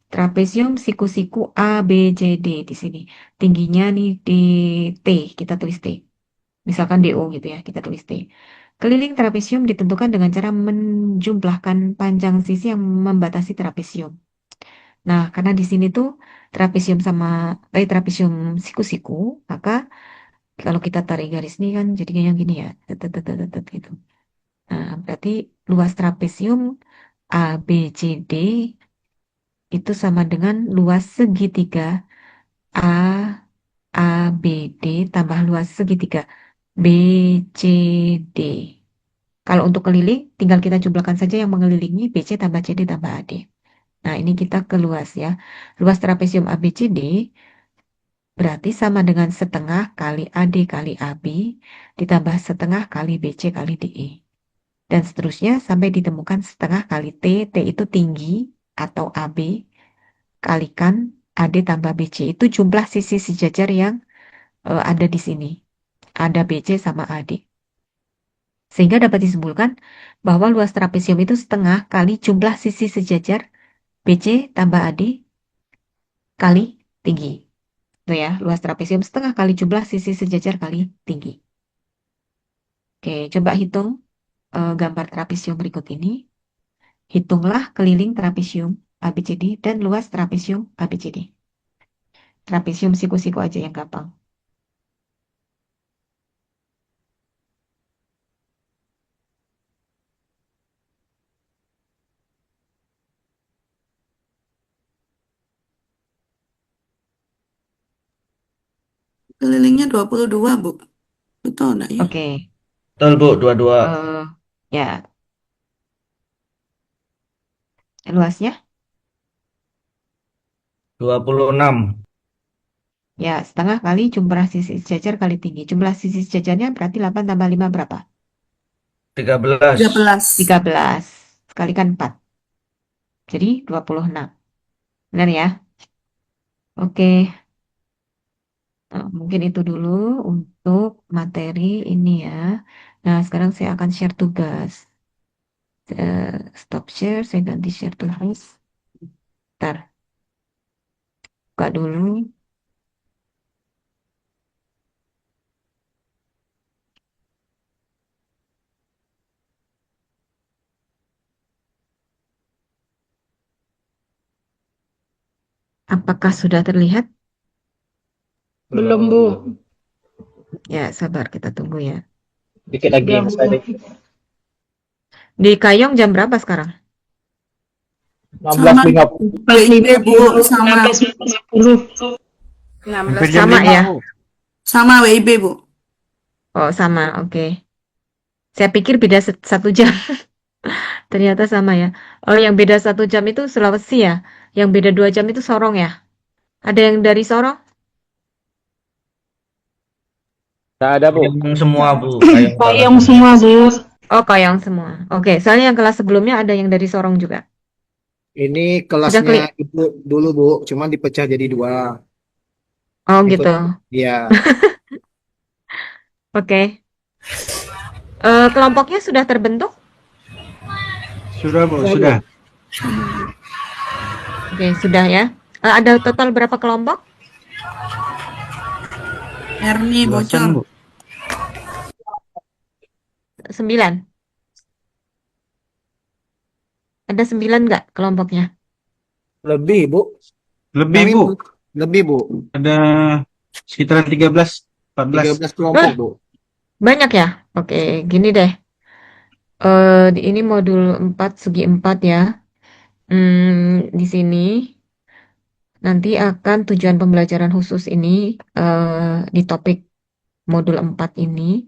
Trapesium siku-siku A, B, C, D di sini. Tingginya nih di T, kita tulis T. Misalkan DO gitu ya, kita tulis T. Keliling trapesium ditentukan dengan cara menjumlahkan panjang sisi yang membatasi trapesium. Nah, karena di sini tuh trapesium siku-siku, maka kalau kita tarik garis ini kan jadinya yang gini ya, gitu. Nah, berarti luas trapesium A, B, C, D itu sama dengan luas segitiga A, A, B, D tambah luas segitiga B, C, D. Kalau untuk keliling, tinggal kita jumlahkan saja yang mengelilingi BC tambah CD tambah AD. Nah, ini kita ke luas ya. Luas trapesium ABCD berarti sama dengan setengah kali AD kali AB ditambah setengah kali BC kali DE. Dan seterusnya sampai ditemukan setengah kali T. T itu tinggi atau AB kalikan AD tambah BC. Itu jumlah sisi sejajar yang ada di sini. Ada BC sama AD. Sehingga dapat disimpulkan bahwa luas trapesium itu setengah kali jumlah sisi sejajar BC tambah AD kali tinggi. Itu ya, luas trapesium setengah kali jumlah sisi sejajar kali tinggi. Oke, coba hitung gambar trapesium berikut ini. Hitunglah keliling trapesium ABCD dan luas trapesium ABCD. Trapesium siku-siku aja yang gampang. Kelilingnya 22, Bu. Betul enggak ya? Oke, Betul Bu, dua-dua. ya, luasnya 26. ya setengah kali jumlah sisi sejajar kali tinggi. Jumlah sisi sejajarnya berarti 8 tambah 5 berapa? 13. 13. 13. Kalikan 4. Jadi 26. Benar ya? Oke. Mungkin itu dulu untuk materi ini ya. Nah, sekarang saya akan share tugas. Stop share, saya ganti share tugas. Ntar, buka dulu. Apakah sudah terlihat? Belum, Bu. Ya, sabar, kita tunggu ya. Dikit lagi Udah, Mas Bu. Adi. Di Kayong jam berapa sekarang? 16.50. WIB, Bu, sama. 16.50. 16 Hampir jam Sama 5, ya? Bu. Sama WIB, Bu. Oh, sama, oke. Saya pikir beda 1 jam. Ternyata sama ya. Oh, yang beda 1 jam itu Sulawesi ya? Yang beda 2 jam itu Sorong ya? Ada yang dari Sorong? Nggak ada Bu. Kayong semua Bu, kayong Payung banget. semua, Bu. Oh, Kayong semua. Oke, soalnya yang kelas sebelumnya ada yang dari Sorong juga. Ini Sudah kelasnya klik. itu dulu Bu, cuman dipecah jadi 2. Oh, Ikut gitu. ya. Oke. Kelompoknya sudah terbentuk? Sudah, Bu, sudah. Oke, sudah ya. Ada total berapa kelompok? Erni bocor. Belasan, Bu. 9. Ada 9 nggak kelompoknya? Lebih Bu. Lebih, Kami Bu. lebih Bu. Ada sekitar 13, 14. 13 kelompok Bu. Banyak ya? Oke, gini deh. Ini modul 4 segi 4 ya. Di sini nanti akan tujuan pembelajaran khusus ini di topik modul 4 ini,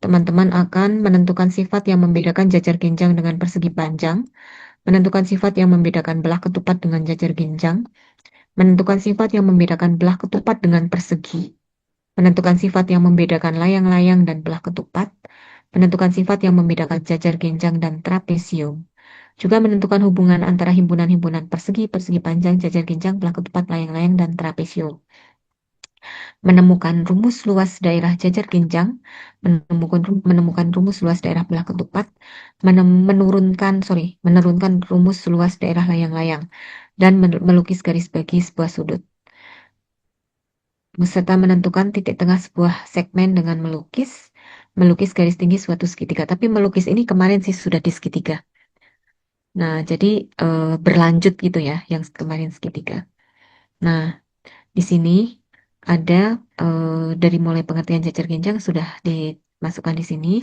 teman-teman akan menentukan sifat yang membedakan jajar genjang dengan persegi panjang, menentukan sifat yang membedakan belah ketupat dengan jajar genjang, menentukan sifat yang membedakan belah ketupat dengan persegi, menentukan sifat yang membedakan layang-layang dan belah ketupat, menentukan sifat yang membedakan jajar genjang dan trapesium, juga menentukan hubungan antara himpunan-himpunan persegi, persegi panjang, jajar genjang, belah ketupat, layang-layang, dan trapesium. Menemukan rumus luas daerah jajar genjang, menemukan rumus luas daerah belah ketupat, menurunkan rumus luas daerah layang-layang, dan melukis garis bagi sebuah sudut. Serta menentukan titik tengah sebuah segmen dengan melukis garis tinggi suatu segitiga. Tapi melukis ini kemarin sih sudah di segitiga. Nah, jadi berlanjut gitu ya, yang kemarin segitiga. Nah, di sini ada dari mulai pengertian jajar genjang sudah dimasukkan di sini.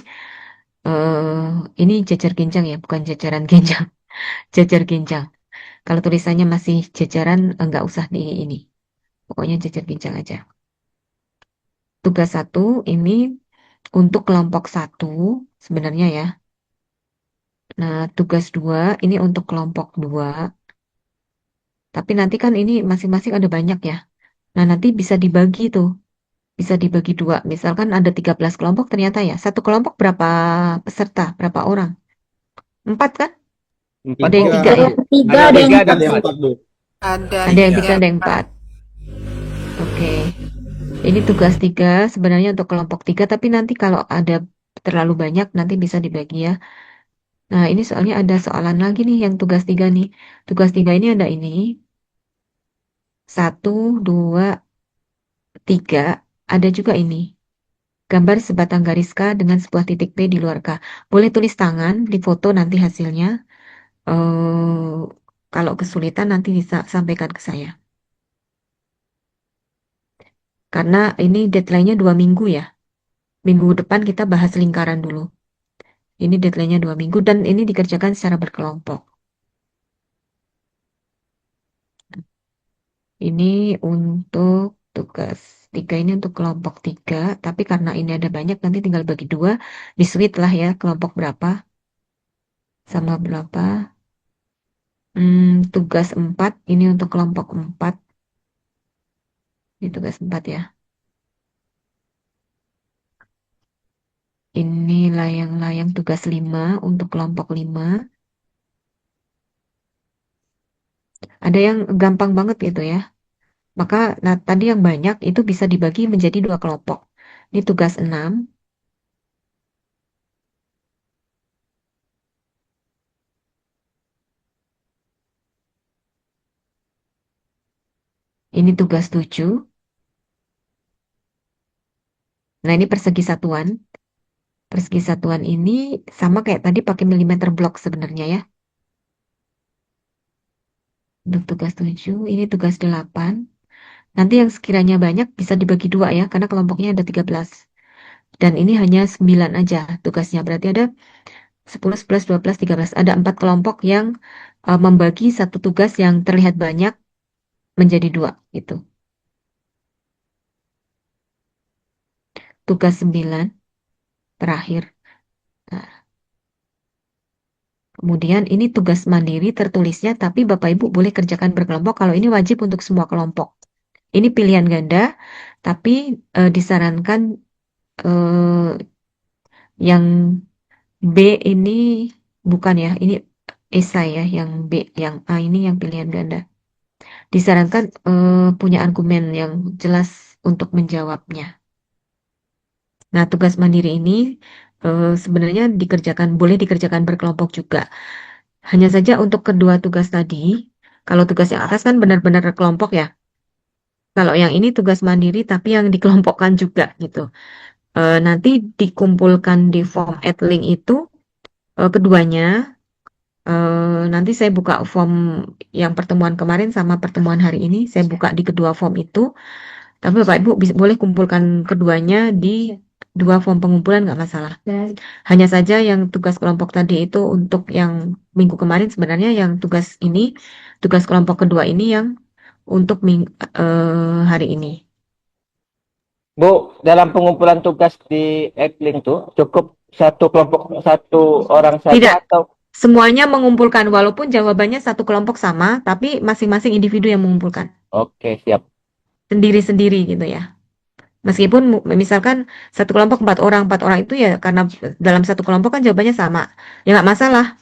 Ini jajar genjang ya, bukan jajaran genjang. Jajar genjang. Kalau tulisannya masih jajaran, enggak usah di ini. Pokoknya jajar genjang aja. Tugas 1 ini untuk kelompok 1 sebenarnya ya. Nah, tugas 2 ini untuk kelompok 2. Tapi nanti kan ini masing-masing ada banyak ya. Nah, nanti bisa dibagi tuh. Bisa dibagi 2. Misalkan ada 13 kelompok ternyata ya. Satu kelompok berapa peserta? Berapa orang? 4 kan? Ada yang 3 ya? Tiga Ada ada yang tiga, Ada ada yang empat. 4, Bu. Ada Ada yang 3, tiga. ada yang 4. Oke. Ini tugas 3 sebenarnya untuk kelompok 3. Tapi nanti kalau ada terlalu banyak nanti bisa dibagi ya. Nah, ini soalnya ada soalan lagi nih yang tugas 3 nih. Tugas 3 ini ada ini. 1, 2, 3. Ada juga ini. Gambar sebatang garis K dengan sebuah titik P di luar K. Boleh tulis tangan, di foto nanti hasilnya. Kalau kesulitan nanti bisa sampaikan ke saya. Karena ini deadline-nya 2 minggu ya. Minggu depan kita bahas lingkaran dulu. Ini deadline-nya 2 minggu dan ini dikerjakan secara berkelompok. Ini untuk tugas 3 ini untuk kelompok 3. Tapi karena ini ada banyak nanti tinggal bagi 2. Di switch lah ya kelompok berapa. Sama berapa. Tugas 4 ini untuk kelompok 4. Ini tugas 4 ya. Ini layang-layang tugas 5 untuk kelompok 5. Ada yang gampang banget gitu ya. Maka tadi yang banyak itu bisa dibagi menjadi 2 kelompok. Ini tugas 6. Ini tugas 7. Nah, ini persegi satuan. Persegi satuan ini sama kayak tadi pakai milimeter blok sebenarnya ya. Untuk tugas 7, ini tugas 8. Nanti yang sekiranya banyak bisa dibagi 2 ya, karena kelompoknya ada 13. Dan ini hanya 9 aja tugasnya. Berarti ada 10, 11, 12, 13. Ada 4 kelompok yang membagi satu tugas yang terlihat banyak menjadi 2 gitu. Tugas 9 terakhir. Nah, kemudian ini tugas mandiri tertulisnya, tapi Bapak Ibu boleh kerjakan berkelompok kalau ini wajib untuk semua kelompok. Ini pilihan ganda, tapi disarankan yang B ini bukan ya, ini esai ya, yang B, yang A ini yang pilihan ganda. Disarankan punya argumen yang jelas untuk menjawabnya. Nah, tugas mandiri ini sebenarnya boleh dikerjakan berkelompok juga. Hanya saja untuk kedua tugas tadi, kalau tugas yang atas kan benar-benar kelompok ya. Kalau yang ini tugas mandiri tapi yang dikelompokkan juga gitu. Nanti dikumpulkan di form link itu keduanya. Nanti saya buka form yang pertemuan kemarin sama pertemuan hari ini. Saya buka di kedua form itu. Tapi Bapak Ibu boleh kumpulkan keduanya di 2 form pengumpulan nggak masalah. Hanya saja yang tugas kelompok tadi itu untuk yang minggu kemarin sebenarnya yang tugas kelompok kedua ini yang untuk hari ini. Bu, dalam pengumpulan tugas di Ekling tuh cukup satu kelompok satu orang saja Tidak, atau semuanya mengumpulkan walaupun jawabannya satu kelompok sama, tapi masing-masing individu yang mengumpulkan oke, siap. sendiri-sendiri gitu ya. Meskipun misalkan satu kelompok empat orang itu ya karena dalam satu kelompok kan jawabannya sama, ya nggak masalah.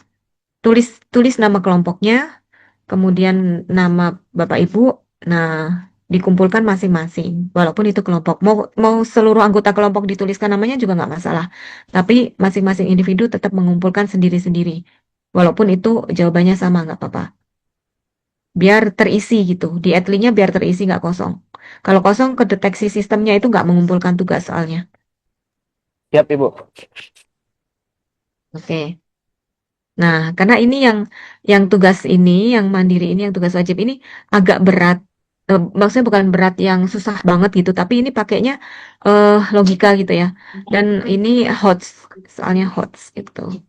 Tulis nama kelompoknya, kemudian nama Bapak Ibu, nah dikumpulkan masing-masing. Walaupun itu kelompok, mau seluruh anggota kelompok dituliskan namanya juga nggak masalah. Tapi masing-masing individu tetap mengumpulkan sendiri-sendiri. Walaupun itu jawabannya sama nggak apa-apa. Biar terisi gitu, di Edly-nya biar terisi nggak kosong. Kalau kosong kedeteksi sistemnya itu nggak mengumpulkan tugas soalnya. Siap, Ibu. Oke. Nah, karena ini yang tugas ini, yang mandiri ini, yang tugas wajib ini agak berat. Maksudnya bukan berat yang susah banget gitu, tapi ini pakainya logika gitu ya. Dan ini HOTS, soalnya HOTS gitu.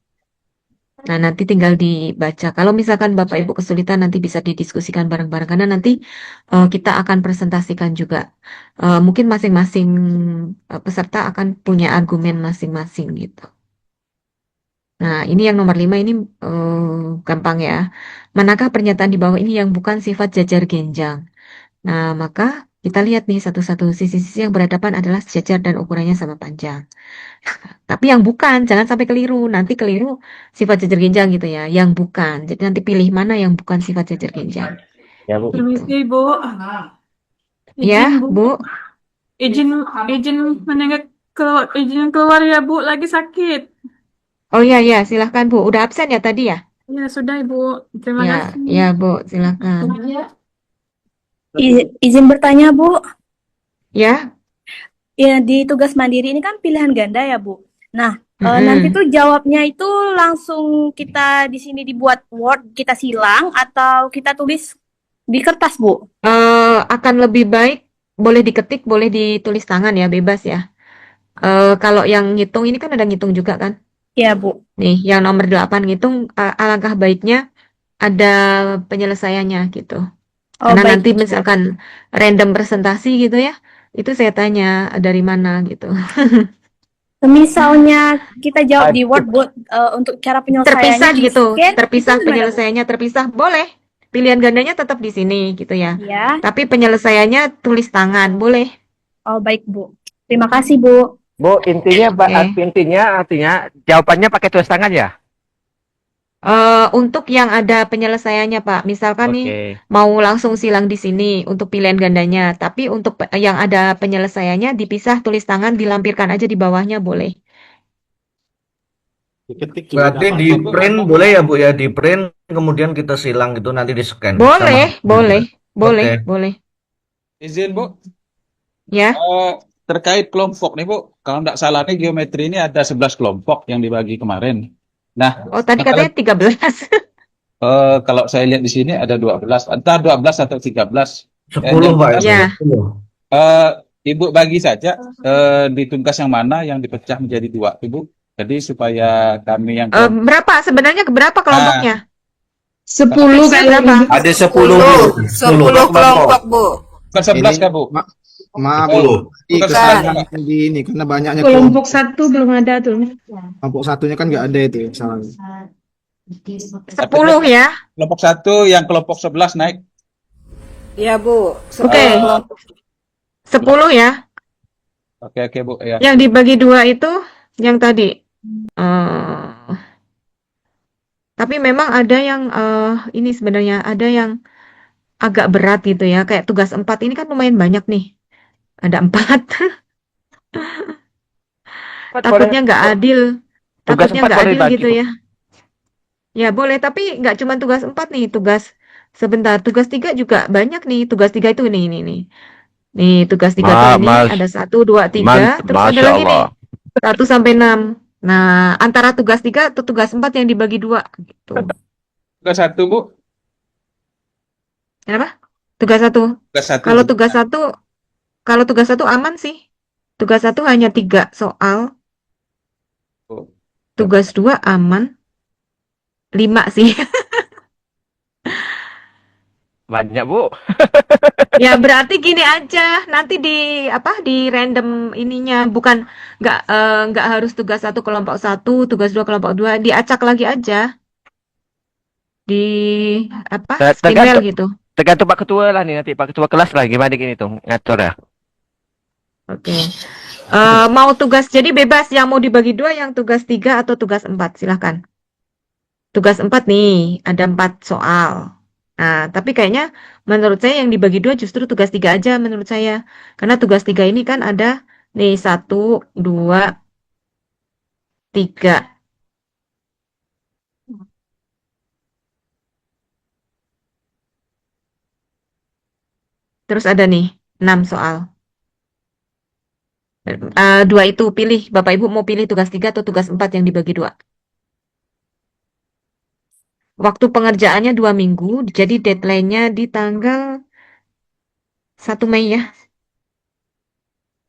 Nah, nanti tinggal dibaca. Kalau misalkan Bapak Ibu kesulitan, nanti bisa didiskusikan bareng-bareng. Karena nanti kita akan presentasikan juga. Mungkin masing-masing peserta akan punya argumen masing-masing gitu. Nah, ini yang nomor 5 ini gampang ya. Manakah pernyataan di bawah ini yang bukan sifat jajar genjang? Nah, maka kita lihat nih satu-satu sisi-sisi yang berhadapan adalah sejajar dan ukurannya sama panjang. Tapi yang bukan, jangan sampai keliru. Nanti keliru sifat jajar genjang gitu ya. Yang bukan. Jadi nanti pilih mana yang bukan sifat jajar genjang. Ya, Bu. Permisi, Bu. Ya, Izin, Bu. Bu. Izin keluar ya, Bu. Lagi sakit. Oh iya, ya, silahkan Bu. Udah absen ya tadi ya? Ya, sudah, Ibu. Terima Ya, kasih. ya Bu, silahkan. Izin bertanya, Bu. Ya, Ya, di tugas mandiri ini kan pilihan ganda ya, Bu. Nah, mm-mm. nanti tuh jawabnya itu langsung kita di sini dibuat Word, kita silang atau kita tulis di kertas, Bu? Akan lebih baik boleh diketik, boleh ditulis tangan ya, bebas ya. Kalau yang ngitung ini kan ada ngitung juga kan? Ya, Bu. Nih, yang nomor 8 ngitung, alangkah baiknya ada penyelesaiannya gitu. Oh, Karena baik. nanti misalkan random presentasi gitu ya, itu saya tanya dari mana gitu. Misalnya kita jawab di Word, Bu, untuk cara penyelesaiannya Terpisah di gitu, scan, terpisah itu gimana, Bu? penyelesaiannya terpisah, boleh. Pilihan gandanya tetap di sini gitu ya. Ya. Tapi penyelesaiannya tulis tangan, boleh. Oh, baik, Bu. Terima kasih, Bu. Bu, intinya Oke. artinya jawabannya pakai tulis tangan ya? Untuk yang ada penyelesaiannya, Pak. Misalkan nih Oke. mau langsung silang di sini untuk pilihan gandanya, tapi untuk yang ada penyelesaiannya dipisah tulis tangan, dilampirkan aja di bawahnya boleh. Diketik juga Berarti dapat. di print boleh ya Bu ya, di print kemudian kita silang gitu nanti di scan. Boleh, Sama. boleh, boleh, Oke. boleh. Izin, Bu. Ya. Terkait kelompok nih, Bu. Kalau nggak salah nih geometri ini ada 11 kelompok yang dibagi kemarin. Nah, Oh, tadi kalau katanya 13. kalau saya lihat di sini ada 12, entah 12 atau 13. 10 Pak Ya. 10. Ibu bagi saja di tugas yang mana yang dipecah menjadi 2, Ibu. Jadi supaya kami yang Berapa sebenarnya berapa kelompoknya? 10 Berapa? Ada 10, Bu. 10 kelompok, Bu. bukan 11 Ini, kan, Bu? Maaf, Oh, Bu. Ini bukan kesalahan di ini karena banyaknya Kelompok 1 belum ada tuh. kelompok satunya kan nggak ada itu salah. 10 ya. Kelompok 1 yang kelompok 11 naik. Ya, Bu. Oke. 10 ya. Oke, Bu. Ya. Yang dibagi 2 itu yang tadi. Tapi memang ada yang ini sebenarnya ada yang agak berat gitu ya. Kayak tugas 4 ini kan lumayan banyak nih. Ada 4. Takutnya nggak adil. Tugas Takutnya 4 nggak boleh adil bagi, gitu Bu. ya. Ya boleh, tapi nggak cuma tugas 4 nih. Sebentar, tugas 3 juga banyak nih. Tugas 3 itu nih. Nih, tugas 3 tuh ini ada 1, 2, 3. Terus ada lagi nih. 1 sampai 6. Nah, antara tugas 3 atau tugas 4 yang dibagi 2 gitu. Tugas 1, Bu. Kenapa? Tugas 1. Tugas 1. Kalau tugas 1 aman sih. Tugas 1 hanya 3 soal. Oh. Tugas 2 aman. 5 sih. Banyak, Bu. Ya berarti gini aja, nanti di apa di random ininya bukan nggak harus tugas satu kelompok satu, tugas dua kelompok dua, diacak lagi aja di apa email Tergantung gitu. tergantung Pak Ketua lah nih nanti Pak Ketua kelas lah gimana gini tuh ngatur ya. Oke. Mau tugas jadi bebas yang mau dibagi dua, yang tugas 3 atau tugas 4 silahkan. Tugas 4 nih ada 4 soal. Nah, tapi kayaknya menurut saya yang dibagi dua justru tugas 3 aja menurut saya. Karena tugas 3 ini kan ada nih 1, 2, 3. Terus ada nih 6 soal. Dua itu pilih, Bapak Ibu mau pilih tugas 3 atau tugas 4 yang dibagi dua. Waktu pengerjaannya 2 minggu, jadi deadline-nya di tanggal 1 Mei ya.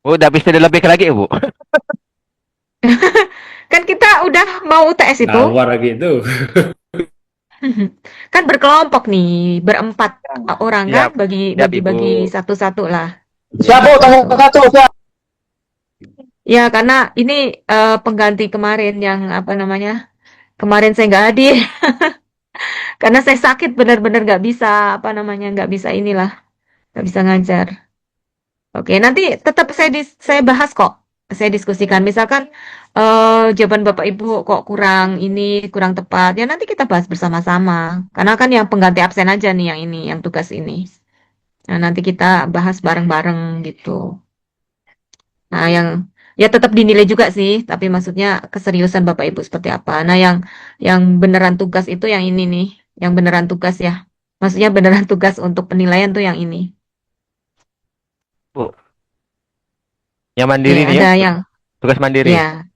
Oh, udah bisa lebih lagi ya, Bu. Kan kita udah mau UTS itu. Nawar gitu. Kan berkelompok nih, berempat orang kan, Siap, siap, Ibu. bagi satu-satu lah. Siap, Bu, tanya satu, siap. Ya, karena ini pengganti kemarin yang apa namanya, kemarin saya nggak hadir. Karena saya sakit benar-benar nggak bisa, apa namanya, nggak bisa inilah, nggak bisa ngajar. Oke, nanti tetap saya bahas kok, saya diskusikan. Misalkan jawaban Bapak Ibu kok kurang ini, kurang tepat, ya nanti kita bahas bersama-sama. Karena kan yang pengganti absen aja nih yang ini, yang tugas ini. Nah, nanti kita bahas bareng-bareng gitu. Nah, ya tetap dinilai juga sih, tapi maksudnya keseriusan Bapak Ibu seperti apa. Nah, yang beneran tugas itu yang ini nih, yang beneran tugas ya. Maksudnya beneran tugas untuk penilaian tuh yang ini. Bu. Yang mandiri nih ya. Ada yang Tugas mandiri. ya,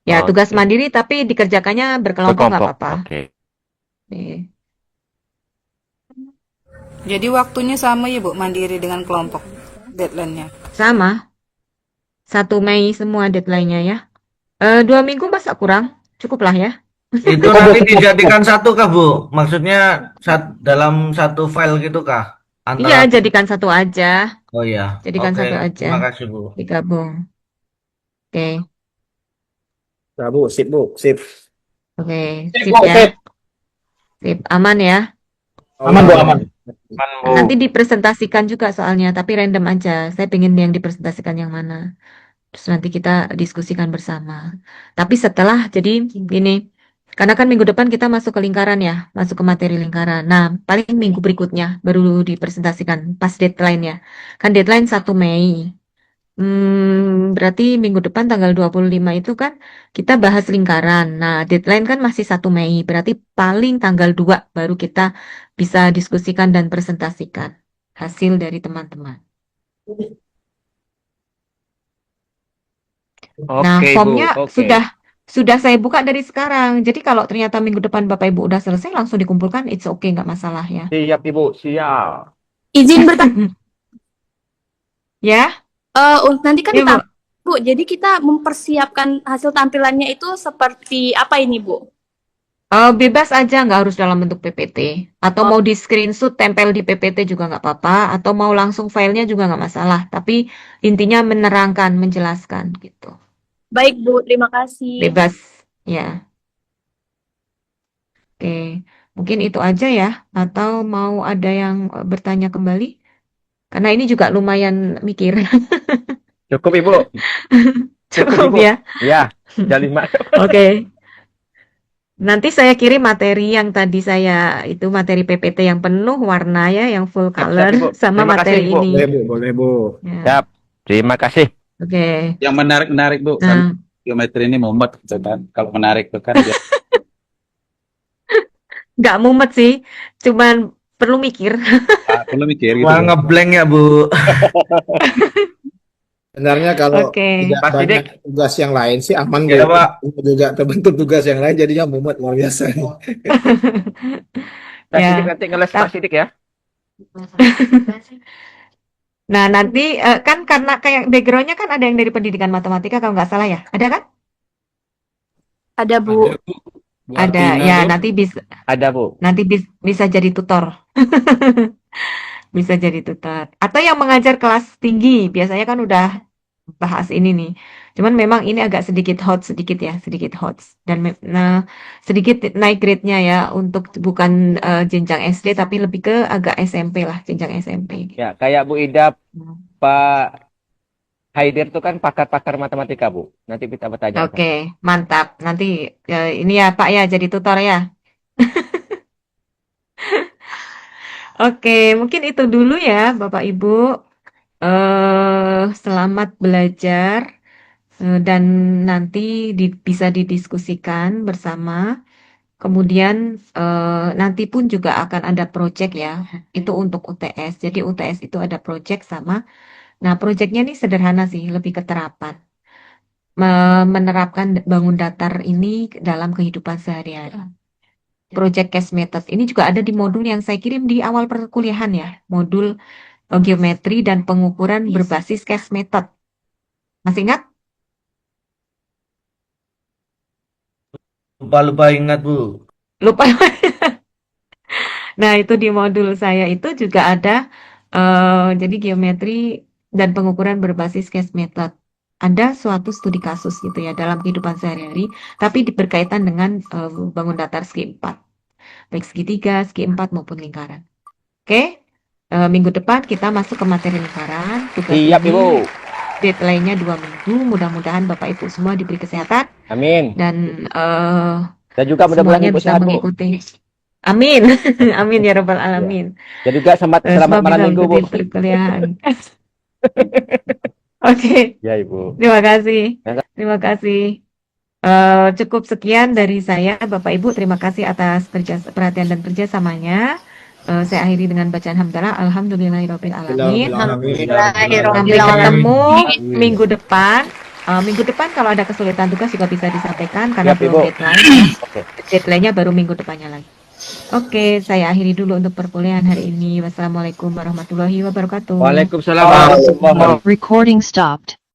ya Oke. tugas mandiri tapi dikerjakannya berkelompok nggak Berkelompok. apa-apa. Oke. Nih, Jadi waktunya sama ya, Bu, mandiri dengan kelompok deadline-nya. sama, 1 Mei semua deadline-nya ya. 2 minggu masa kurang? Cukup lah ya. Itu nanti dijadikan satu kah, Bu? Maksudnya dalam satu file gitu kah? Iya, Antara jadikan satu aja. Oh ya. Jadikan Oke, satu aja. terima kasih, Bu. Digabung. Oke, Nah, Bu, sip, Bu, sip. oke, Sip, sip Bu, ya. sip. Sip, aman ya. Aman, Bu, aman. Man, Bu. Nanti dipresentasikan juga soalnya, tapi random aja. Saya pengen yang dipresentasikan yang mana. Terus nanti kita diskusikan bersama. Tapi setelah, jadi gini, karena kan minggu depan kita masuk ke lingkaran ya, masuk ke materi lingkaran. Nah, paling minggu berikutnya baru dipresentasikan pas deadline ya. Kan deadline 1 Mei. Berarti minggu depan tanggal 25 itu kan kita bahas lingkaran. Nah, deadline kan masih 1 Mei. Berarti paling tanggal 2 baru kita bisa diskusikan dan presentasikan hasil dari teman-teman. Nah, Oke, Bu. formnya Oke. sudah saya buka dari sekarang. Jadi kalau ternyata minggu depan Bapak Ibu udah selesai langsung dikumpulkan, it's okay, nggak masalah ya. Siap, Ibu. Siap. Izin bertanya, Ya, nanti kan ya Bu. Bu, jadi kita mempersiapkan hasil tampilannya itu seperti apa ini, Bu? Bebas aja, nggak harus dalam bentuk PPT. Atau mau di screenshot tempel di PPT juga nggak apa-apa. Atau mau langsung filenya juga nggak masalah. Tapi intinya menerangkan, menjelaskan gitu. Baik, Bu, terima kasih. Bebas, ya. Oke, mungkin itu aja ya. Atau mau ada yang bertanya kembali? Karena ini juga lumayan mikir. Cukup, Ibu. Cukup Ibu. ya. Ya, jam 5. Oke. Nanti saya kirim materi yang tadi itu materi PPT yang penuh warna ya, yang full Siap, siap, color Ibu. sama Terima kasih, materi Bu. ini. Boleh, Bu, boleh, Bu. Ya. Siap. Terima kasih. Oke. Yang menarik-menarik, Bu. Kan Nah, geometri ini mumet gitu kan. Kalau menarik tuh kan dia nggak mumet sih, cuman perlu mikir. perlu mikir gitu. Wah, Bu. ngeblank ya, Bu. Sebenarnya kalau Oke. tidak Pak banyak Sidik. tugas yang lain sih aman, Bu. Ya, Pak. Juga terbentuk tugas yang lain jadinya mumet luar biasa. Pak Ya. Sidik nanti ngeles Pak Sidik ya. Nah, nanti kan karena kayak backgroundnya kan ada yang dari pendidikan matematika kalau nggak salah ya. Ada kan? Ada, Bu. Bu Ada. Artina, Ya, Bu. nanti bisa Ada, Bu. bisa jadi tutor. Bisa jadi tutor. Atau yang mengajar kelas tinggi, biasanya kan udah bahas ini nih. Cuman memang ini agak sedikit hot sedikit ya, sedikit hot. Dan sedikit naik grade-nya ya untuk bukan jenjang SD tapi lebih ke agak SMP lah, jenjang SMP. Ya, kayak Bu Ida, Hmm. Pak Haidir itu kan pakar-pakar matematika, Bu. Nanti kita bertanya. Oke, mantap. Nanti ini ya Pak ya jadi tutor ya. Oke, mungkin itu dulu ya Bapak Ibu. Selamat belajar dan nanti bisa didiskusikan bersama. Kemudian nanti pun juga akan ada project ya. Itu untuk UTS. Jadi UTS itu ada project sama. Nah, projectnya ini sederhana sih, lebih ke terapan. Menerapkan bangun datar ini dalam kehidupan sehari-hari. Project Case Method ini juga ada di modul yang saya kirim di awal perkuliahan ya. Modul geometri dan pengukuran berbasis Case Method. Masih ingat? Lupa-lupa ingat, Bu. Lupa. Nah, itu di modul saya itu juga ada jadi geometri dan pengukuran berbasis case method. Ada suatu studi kasus gitu ya dalam kehidupan sehari-hari, tapi berkaitan dengan bangun datar segi 4. Baik segitiga, segi 4 maupun lingkaran. Oke, minggu depan kita masuk ke materi lingkaran. Tugas Siap, ini Ibu. deadline-nya 2 minggu. Mudah-mudahan Bapak Ibu semua diberi kesehatan Amin. dan Dan juga mudah-mudahan semuanya Ibu bisa sehat, Bu. mengikuti. Amin. Amin ya Rabbal Alamin. Dan juga selamat Semua malam bisa minggu, Bu. mengikuti perkuliahan. Oke, Ya, Ibu. terima kasih. Terima kasih. Cukup sekian dari saya, Bapak Ibu. Terima kasih atas perhatian dan kerjasamanya. Saya akhiri dengan bacaan hamdalah. Alhamdulillahirabbil alamin. Sampai ketemu minggu depan. Minggu depan kalau ada kesulitan tugas juga bisa disampaikan karena Siap, belum Ibu. deadline. Deadline-nya baru minggu depannya lagi. Oke, saya akhiri dulu untuk perkuliahan hari ini. Wassalamualaikum warahmatullahi wabarakatuh. Waalaikumsalam warahmatullahi wabarakatuh. Recording stopped.